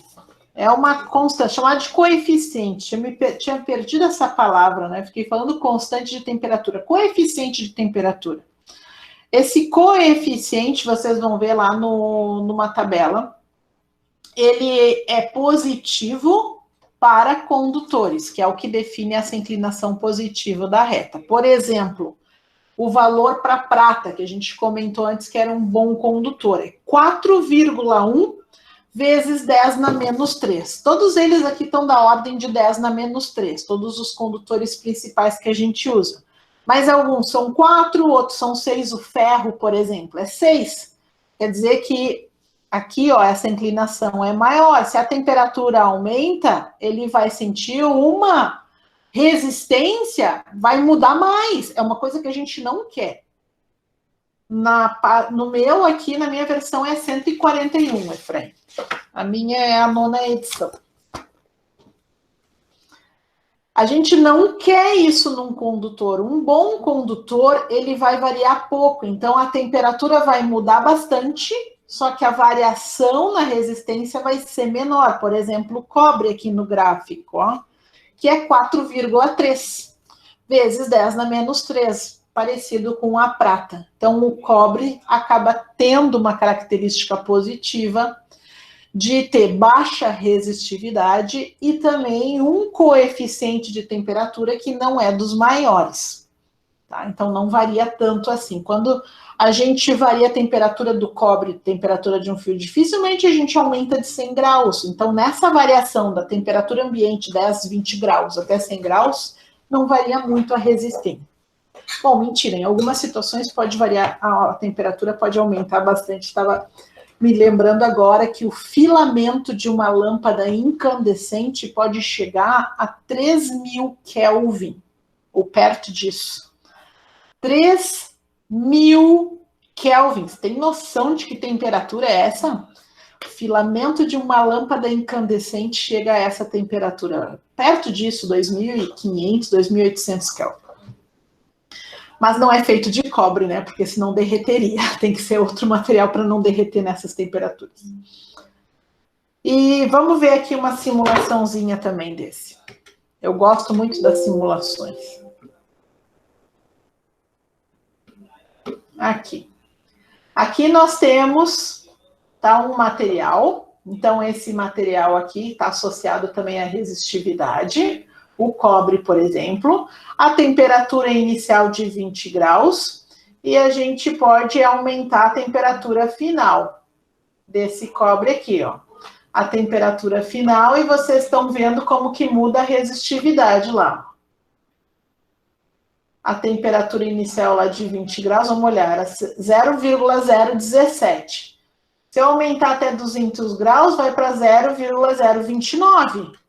É uma constante, chamada de coeficiente. Tinha perdido essa palavra, né? Fiquei falando constante de temperatura. Coeficiente de temperatura. Esse coeficiente, vocês vão ver lá numa tabela, ele é positivo para condutores, que é o que define essa inclinação positiva da reta. Por exemplo, o valor para prata, que a gente comentou antes que era um bom condutor, é 4,1 vezes 10 na menos 3. Todos eles aqui estão da ordem de 10 na menos 3, todos os condutores principais que a gente usa. Mas alguns são 4, outros são 6. O ferro, por exemplo, é 6. Quer dizer que aqui, ó, essa inclinação é maior. Se a temperatura aumenta, ele vai sentir uma resistência, vai mudar mais. É uma coisa que a gente não quer. No meu aqui, na minha versão, é 141, Efraim. A minha é a 9ª edição. A gente não quer isso num condutor. Um bom condutor, ele vai variar pouco. Então, a temperatura vai mudar bastante, só que a variação na resistência vai ser menor. Por exemplo, o cobre aqui no gráfico, ó, que é 4,3 vezes 10 na menos 3, parecido com a prata. Então, o cobre acaba tendo uma característica positiva de ter baixa resistividade e também um coeficiente de temperatura que não é dos maiores. Tá? Então, não varia tanto assim. Quando a gente varia a temperatura do cobre, temperatura de um fio, dificilmente a gente aumenta de 100 graus. Então, nessa variação da temperatura ambiente, 10, 20 graus até 100 graus, não varia muito a resistência. Bom, mentira, em algumas situações pode variar, a temperatura pode aumentar bastante. Estava me lembrando agora que o filamento de uma lâmpada incandescente pode chegar a 3.000 Kelvin, ou perto disso. 3.000 kelvins. Tem noção de que temperatura é essa? O filamento de uma lâmpada incandescente chega a essa temperatura. Perto disso, 2.500, 2.800 kelvin. Mas não é feito de cobre, né? Porque senão derreteria. Tem que ser outro material para não derreter nessas temperaturas. E vamos ver aqui uma simulaçãozinha também desse. Eu gosto muito das simulações. Aqui. Aqui nós temos, tá, um material. Então, esse material aqui está associado também à resistividade. O cobre, por exemplo, a temperatura inicial de 20 graus, e a gente pode aumentar a temperatura final desse cobre aqui, ó. A temperatura final, e vocês estão vendo como que muda a resistividade lá. A temperatura inicial lá de 20 graus, vamos olhar, era 0,017. Se eu aumentar até 200 graus, vai para 0,029.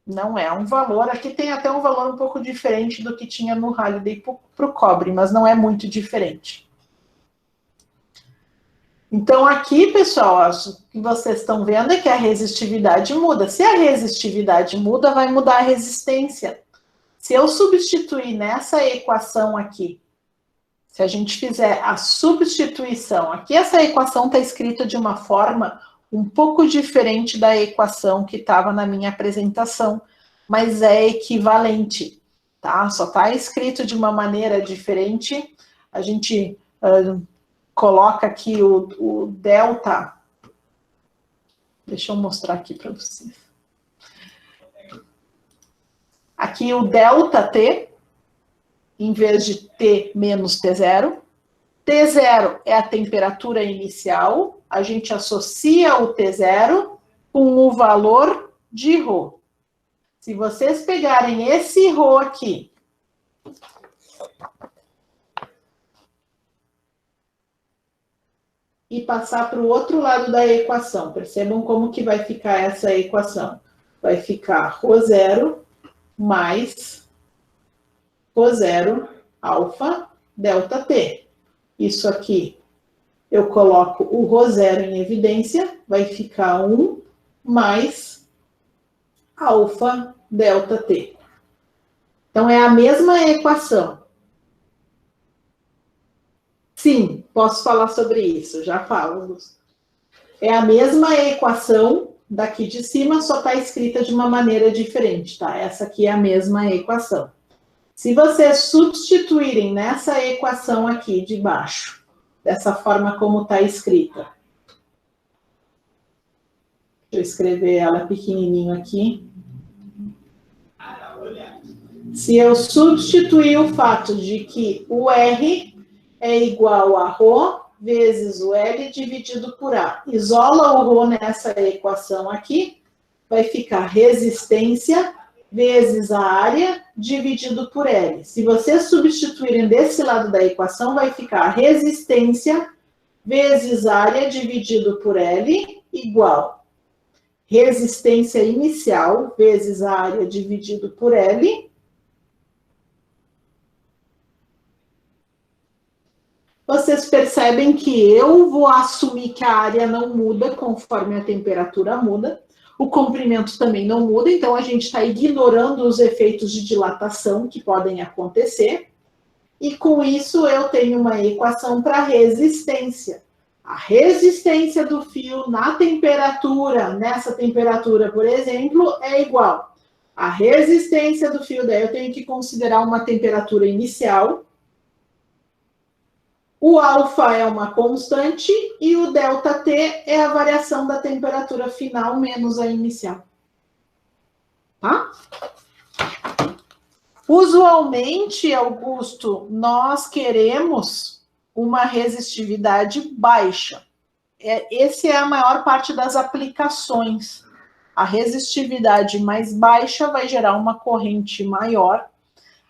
Não é um valor, aqui tem até um valor um pouco diferente do que tinha no Halliday para o cobre, mas não é muito diferente. Então aqui, pessoal, o que vocês estão vendo é que a resistividade muda. Se a resistividade muda, vai mudar a resistência. Se eu substituir nessa equação aqui, se a gente fizer a substituição, aqui essa equação está escrita de uma forma um pouco diferente da equação que estava na minha apresentação, mas é equivalente, tá? Só está escrito de uma maneira diferente. A gente coloca aqui o delta. Deixa eu mostrar aqui para vocês. Aqui o delta T, em vez de T menos T0. T0 é a temperatura inicial. A gente associa o T0 com o valor de ρ. Se vocês pegarem esse ρ aqui e passar para o outro lado da equação, percebam como que vai ficar essa equação. Vai ficar ρ0 mais ρ0 alfa delta T. Isso aqui eu coloco o ρ0 em evidência, vai ficar 1 mais alfa delta T. Então, é a mesma equação. Sim, posso falar sobre isso, já falo. É a mesma equação daqui de cima, só está escrita de uma maneira diferente, tá? Essa aqui é a mesma equação. Se vocês substituírem nessa equação aqui de baixo, dessa forma como está escrita, deixa eu escrever ela pequenininho aqui. Se eu substituir o fato de que o R é igual a ρ vezes o L dividido por A, isola o ρ nessa equação aqui, vai ficar resistência vezes a área dividido por L. Se vocês substituírem desse lado da equação, vai ficar resistência vezes área dividido por L igual resistência inicial vezes a área dividido por L. Vocês percebem que eu vou assumir que a área não muda conforme a temperatura muda, o comprimento também não muda, então a gente está ignorando os efeitos de dilatação que podem acontecer, e com isso eu tenho uma equação para resistência. A resistência do fio na temperatura, nessa temperatura, por exemplo, é igual a resistência do fio, daí eu tenho que considerar uma temperatura inicial. O alfa é uma constante e o ΔT é a variação da temperatura final menos a inicial. Tá? Usualmente, Augusto, nós queremos uma resistividade baixa. Essa é a maior parte das aplicações. A resistividade mais baixa vai gerar uma corrente maior.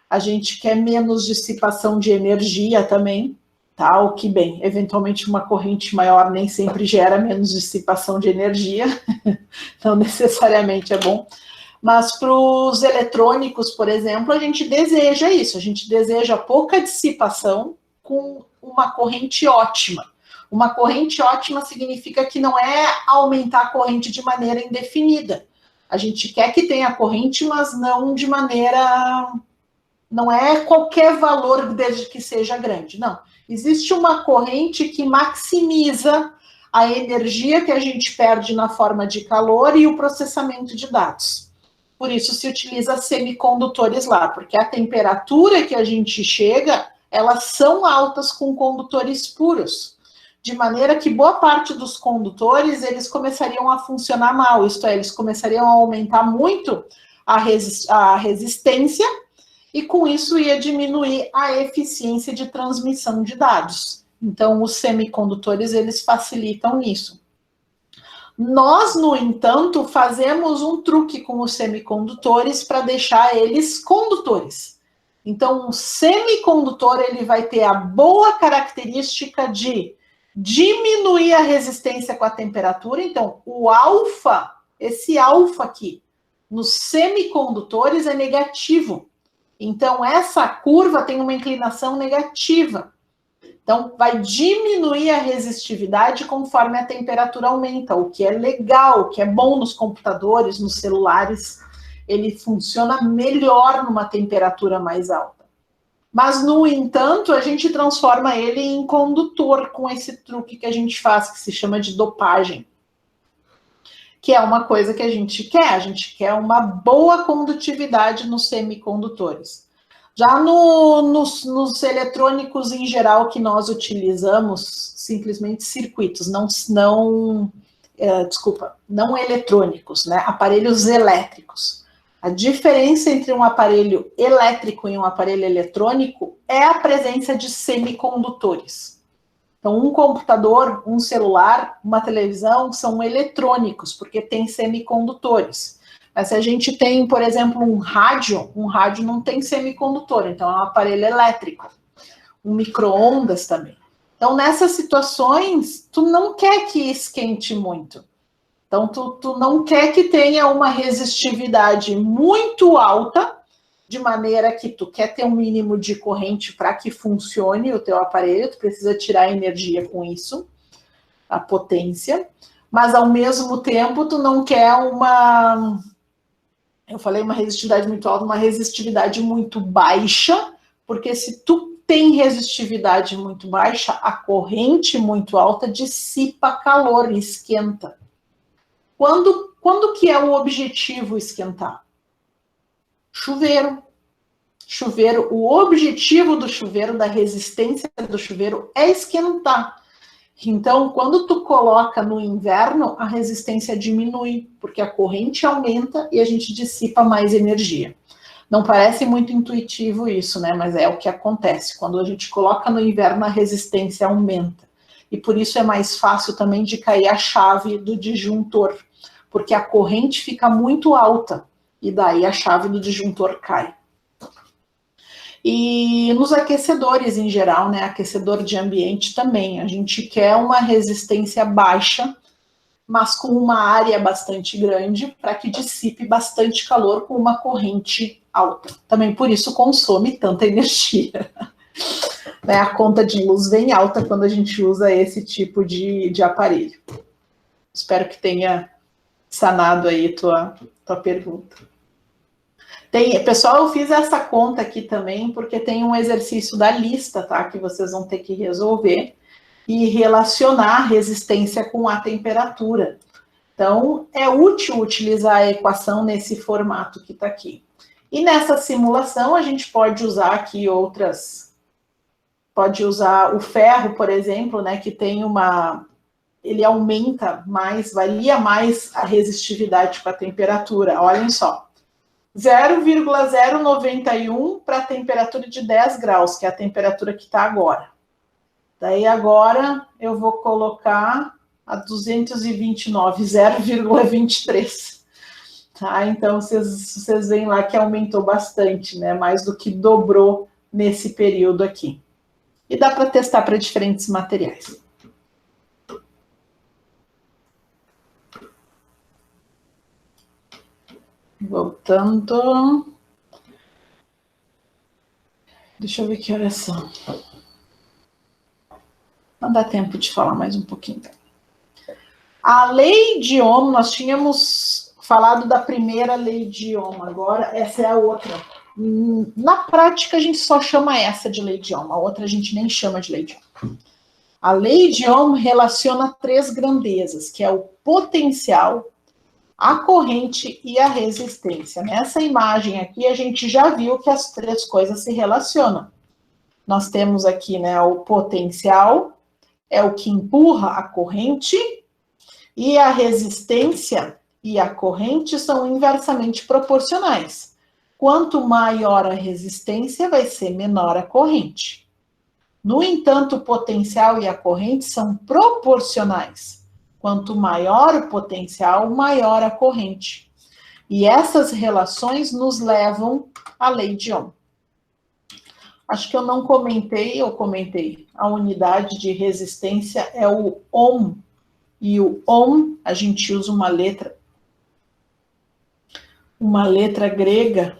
A gente quer menos dissipação de energia também. Tá, o que, bem, eventualmente uma corrente maior nem sempre gera menos dissipação de energia, não necessariamente é bom, mas para os eletrônicos, por exemplo, a gente deseja isso, a gente deseja pouca dissipação com uma corrente ótima. Uma corrente ótima significa que não é aumentar a corrente de maneira indefinida. A gente quer que tenha corrente, mas não de maneira... Não é qualquer valor desde que seja grande, não. Existe uma corrente que maximiza a energia que a gente perde na forma de calor e o processamento de dados. Por isso se utiliza semicondutores lá, porque a temperatura que a gente chega, elas são altas com condutores puros. De maneira que boa parte dos condutores, eles começariam a funcionar mal, isto é, eles começariam a aumentar muito a resistência, e com isso ia diminuir a eficiência de transmissão de dados. Então, os semicondutores, eles facilitam isso. Nós, no entanto, fazemos um truque com os semicondutores para deixar eles condutores. Então, o semicondutor, ele vai ter a boa característica de diminuir a resistência com a temperatura. Então, o alfa, esse alfa aqui, nos semicondutores é negativo. Então, essa curva tem uma inclinação negativa. Então, vai diminuir a resistividade conforme a temperatura aumenta, o que é legal, o que é bom nos computadores, nos celulares. Ele funciona melhor numa temperatura mais alta. Mas, no entanto, a gente transforma ele em condutor com esse truque que a gente faz, que se chama de dopagem. Que é uma coisa que a gente quer uma boa condutividade nos semicondutores. Já nos eletrônicos em geral que nós utilizamos, simplesmente circuitos, não eletrônicos, né? Aparelhos elétricos. A diferença entre um aparelho elétrico e um aparelho eletrônico é a presença de semicondutores. Então, um computador, um celular, uma televisão são eletrônicos, porque tem semicondutores. Mas se a gente tem, por exemplo, um rádio não tem semicondutor, então é um aparelho elétrico. Um micro-ondas também. Então, nessas situações, tu não quer que esquente muito. Então, tu não quer que tenha uma resistividade muito alta, de maneira que tu quer ter um mínimo de corrente para que funcione o teu aparelho, tu precisa tirar energia com isso, a potência, mas ao mesmo tempo tu não quer uma resistividade muito alta, uma resistividade muito baixa, porque se tu tem resistividade muito baixa, a corrente muito alta dissipa calor e esquenta. Quando que é o objetivo esquentar? Chuveiro. Chuveiro, o objetivo do chuveiro, da resistência do chuveiro é esquentar. Então, quando tu coloca no inverno, a resistência diminui, porque a corrente aumenta e a gente dissipa mais energia. Não parece muito intuitivo isso, né? Mas é o que acontece. Quando a gente coloca no inverno, a resistência aumenta. E por isso é mais fácil também de cair a chave do disjuntor, porque a corrente fica muito alta, e daí a chave do disjuntor cai. E nos aquecedores em geral, né, aquecedor de ambiente também, a gente quer uma resistência baixa, mas com uma área bastante grande, para que dissipe bastante calor com uma corrente alta. Também por isso consome tanta energia. Né, a conta de luz vem alta quando a gente usa esse tipo de aparelho. Espero que tenha sanado aí tua pergunta. Pessoal, eu fiz essa conta aqui também, porque tem um exercício da lista, tá? Que vocês vão ter que resolver e relacionar a resistência com a temperatura. Então, é útil utilizar a equação nesse formato que está aqui. E nessa simulação, a gente pode usar aqui outras... Pode usar o ferro, por exemplo, né? Que tem uma... Ele aumenta mais, varia mais a resistividade com a temperatura. Olhem só. 0,091 para a temperatura de 10 graus, que é a temperatura que está agora. Daí agora eu vou colocar a 229, 0,23. Tá? Então vocês veem lá que aumentou bastante, né? Mais do que dobrou nesse período aqui. E dá para testar para diferentes materiais. Voltando. Deixa eu ver que horas são. Não dá tempo de falar mais um pouquinho. A lei de Ohm, nós tínhamos falado da primeira lei de Ohm, agora essa é a outra. Na prática, a gente só chama essa de lei de Ohm, a outra a gente nem chama de lei de Ohm. A lei de Ohm relaciona três grandezas, que é o potencial, a corrente e a resistência. Nessa imagem aqui, a gente já viu que as três coisas se relacionam. Nós temos aqui, né, o potencial, é o que empurra a corrente, e a resistência e a corrente são inversamente proporcionais. Quanto maior a resistência, vai ser menor a corrente. No entanto, o potencial e a corrente são proporcionais. Quanto maior o potencial, maior a corrente. E essas relações nos levam à lei de Ohm. Acho que eu não comentei, eu comentei. A unidade de resistência é o ohm. E o ohm, a gente usa uma letra grega.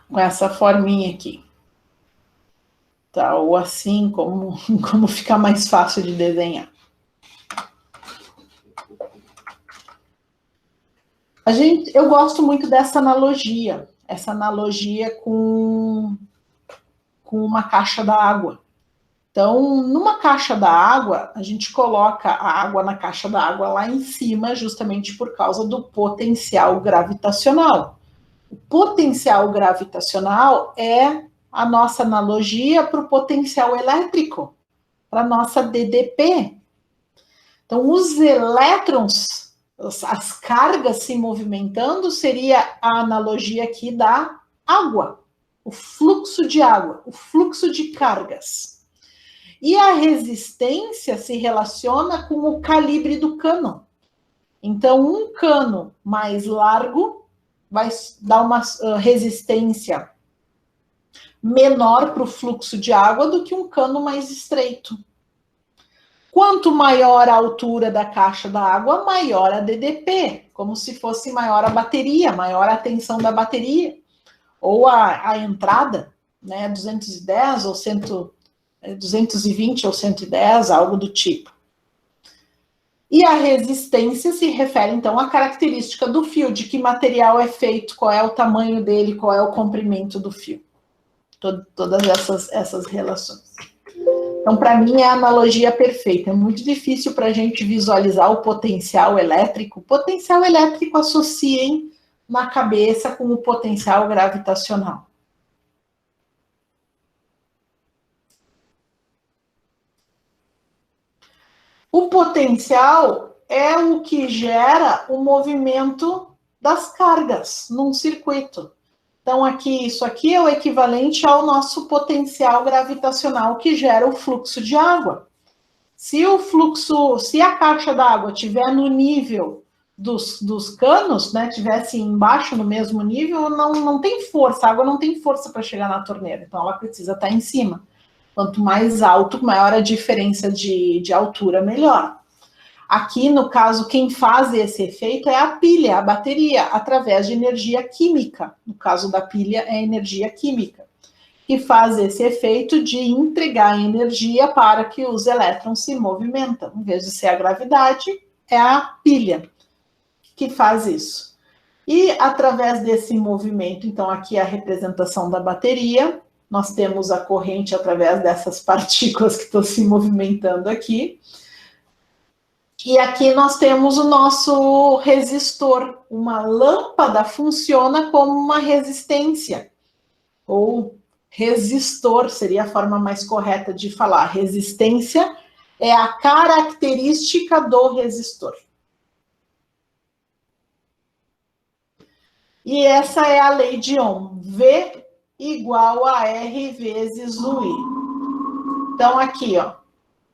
Com essa forminha aqui. Tá, ou assim, como fica mais fácil de desenhar. Eu gosto muito dessa analogia com uma caixa d'água. Então, numa caixa d'água, a gente coloca a água na caixa d'água lá em cima, justamente por causa do potencial gravitacional. O potencial gravitacional é a nossa analogia para o potencial elétrico, para a nossa DDP. Então, os elétrons, as cargas se movimentando, seria a analogia aqui da água, o fluxo de água, o fluxo de cargas. E a resistência se relaciona com o calibre do cano. Então, um cano mais largo vai dar uma resistência menor para o fluxo de água do que um cano mais estreito. Quanto maior a altura da caixa d'água, maior a DDP, como se fosse maior a bateria, maior a tensão da bateria, ou a entrada, né, 210 ou 220 ou 110, algo do tipo. E a resistência se refere, então, à característica do fio, de que material é feito, qual é o tamanho dele, qual é o comprimento do fio. Todas essas relações. Então, para mim, é a analogia perfeita. É muito difícil para a gente visualizar o potencial elétrico. O potencial elétrico associem na cabeça com o potencial gravitacional. O potencial é o que gera o movimento das cargas num circuito. Então, isso aqui é o equivalente ao nosso potencial gravitacional que gera o fluxo de água. Se a caixa d'água estiver no nível dos canos, né, tivesse embaixo no mesmo nível, não tem força, a água não tem força para chegar na torneira, então ela precisa estar em cima. Quanto mais alto, maior a diferença de altura, melhor. Aqui, no caso, quem faz esse efeito é a pilha, a bateria, através de energia química. No caso da pilha, é energia química, que faz esse efeito de entregar energia para que os elétrons se movimentem. Em vez de ser a gravidade, é a pilha que faz isso. E através desse movimento, então aqui é a representação da bateria, nós temos a corrente através dessas partículas que estão se movimentando aqui. E aqui nós temos o nosso resistor. Uma lâmpada funciona como uma resistência, ou resistor seria a forma mais correta de falar. Resistência é a característica do resistor. E essa é a lei de Ohm. V igual a R vezes o I. Então, aqui, ó,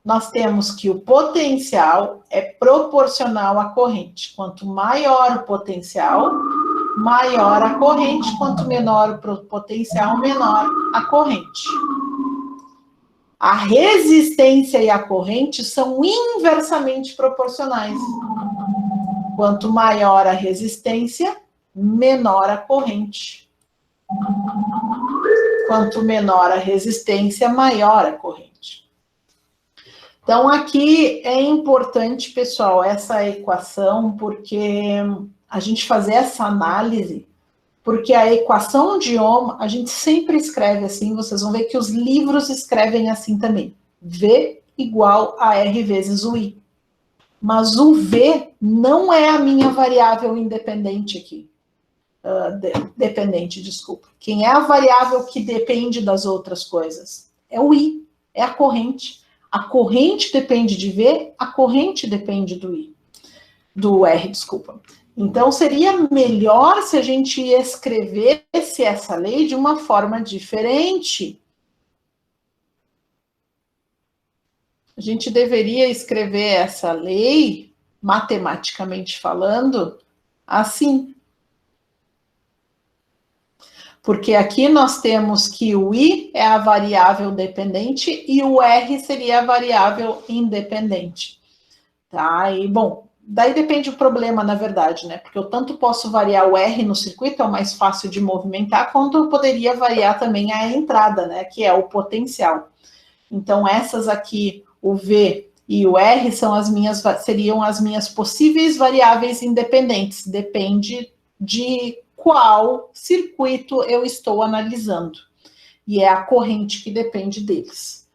nós temos que o potencial é proporcional à corrente. Quanto maior o potencial, maior a corrente. Quanto menor o potencial, menor a corrente. A resistência e a corrente são inversamente proporcionais. Quanto maior a resistência, menor a corrente. Quanto menor a resistência, maior a corrente. Então, aqui é importante, pessoal, essa equação, porque a gente fazer essa análise, porque a equação de Ohm, a gente sempre escreve assim, vocês vão ver que os livros escrevem assim também. V igual a R vezes o I. Mas o V não é a minha variável independente aqui. Dependente, desculpa. Quem é a variável que depende das outras coisas? É o I, é a corrente. A corrente depende de V, a corrente depende do R, desculpa. Então, seria melhor se a gente escrevesse essa lei de uma forma diferente. A gente deveria escrever essa lei, matematicamente falando, assim. Porque aqui nós temos que o I é a variável dependente e o R seria a variável independente. Tá? E, bom, daí depende do problema, na verdade, né? Porque eu tanto posso variar o R no circuito, é o mais fácil de movimentar, quanto eu poderia variar também a entrada, né? Que é o potencial. Então, essas aqui, o V e o R, seriam as minhas possíveis variáveis independentes. Depende de qual circuito eu estou analisando. E é a corrente que depende deles.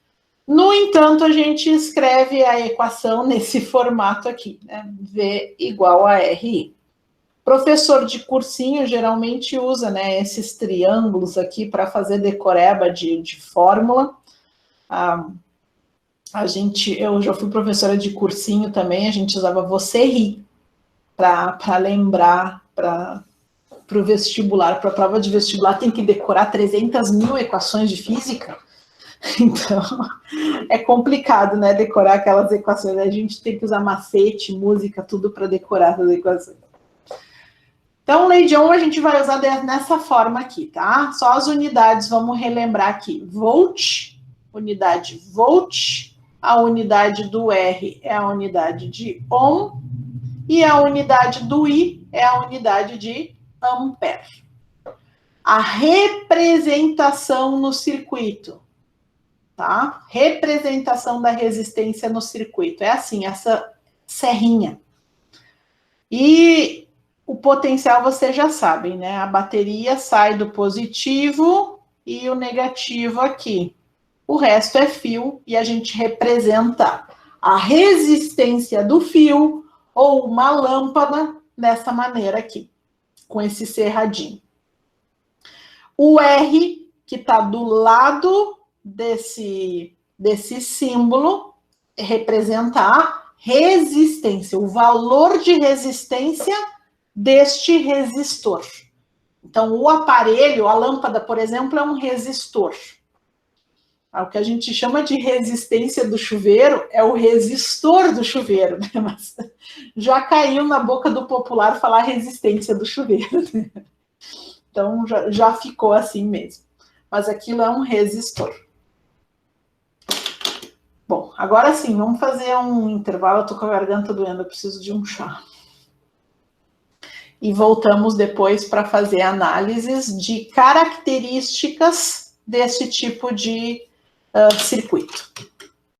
No entanto, a gente escreve a equação nesse formato aqui, né? V igual a RI. Professor de cursinho geralmente usa, né, esses triângulos aqui para fazer decoreba de fórmula. Eu já fui professora de cursinho também, a gente usava você ri para lembrar, para o vestibular, para a prova de vestibular tem que decorar 300 mil equações de física. Então, é complicado, né, decorar aquelas equações. A gente tem que usar macete, música, tudo para decorar as equações. Então, lei de Ohm a gente vai usar nessa forma aqui, tá? Só as unidades, vamos relembrar aqui. Volt, unidade volt, a unidade do R é a unidade de Ohm, e a unidade do I é a unidade de ampere. A representação no circuito, tá? Representação da resistência no circuito. É assim, essa serrinha. E o potencial vocês já sabem, né? A bateria sai do positivo e o negativo aqui. O resto é fio e a gente representa a resistência do fio ou uma lâmpada dessa maneira aqui, com esse cerradinho. O R, que está do lado desse símbolo, representa a resistência, o valor de resistência deste resistor. Então, o aparelho, a lâmpada, por exemplo, é um resistor. O que a gente chama de resistência do chuveiro é o resistor do chuveiro, né? Mas já caiu na boca do popular falar resistência do chuveiro, né? Então, já ficou assim mesmo. Mas aquilo é um resistor. Bom, agora sim, vamos fazer um intervalo. Eu tô com a garganta doendo, eu preciso de um chá. E voltamos depois para fazer análises de características desse tipo de circuito.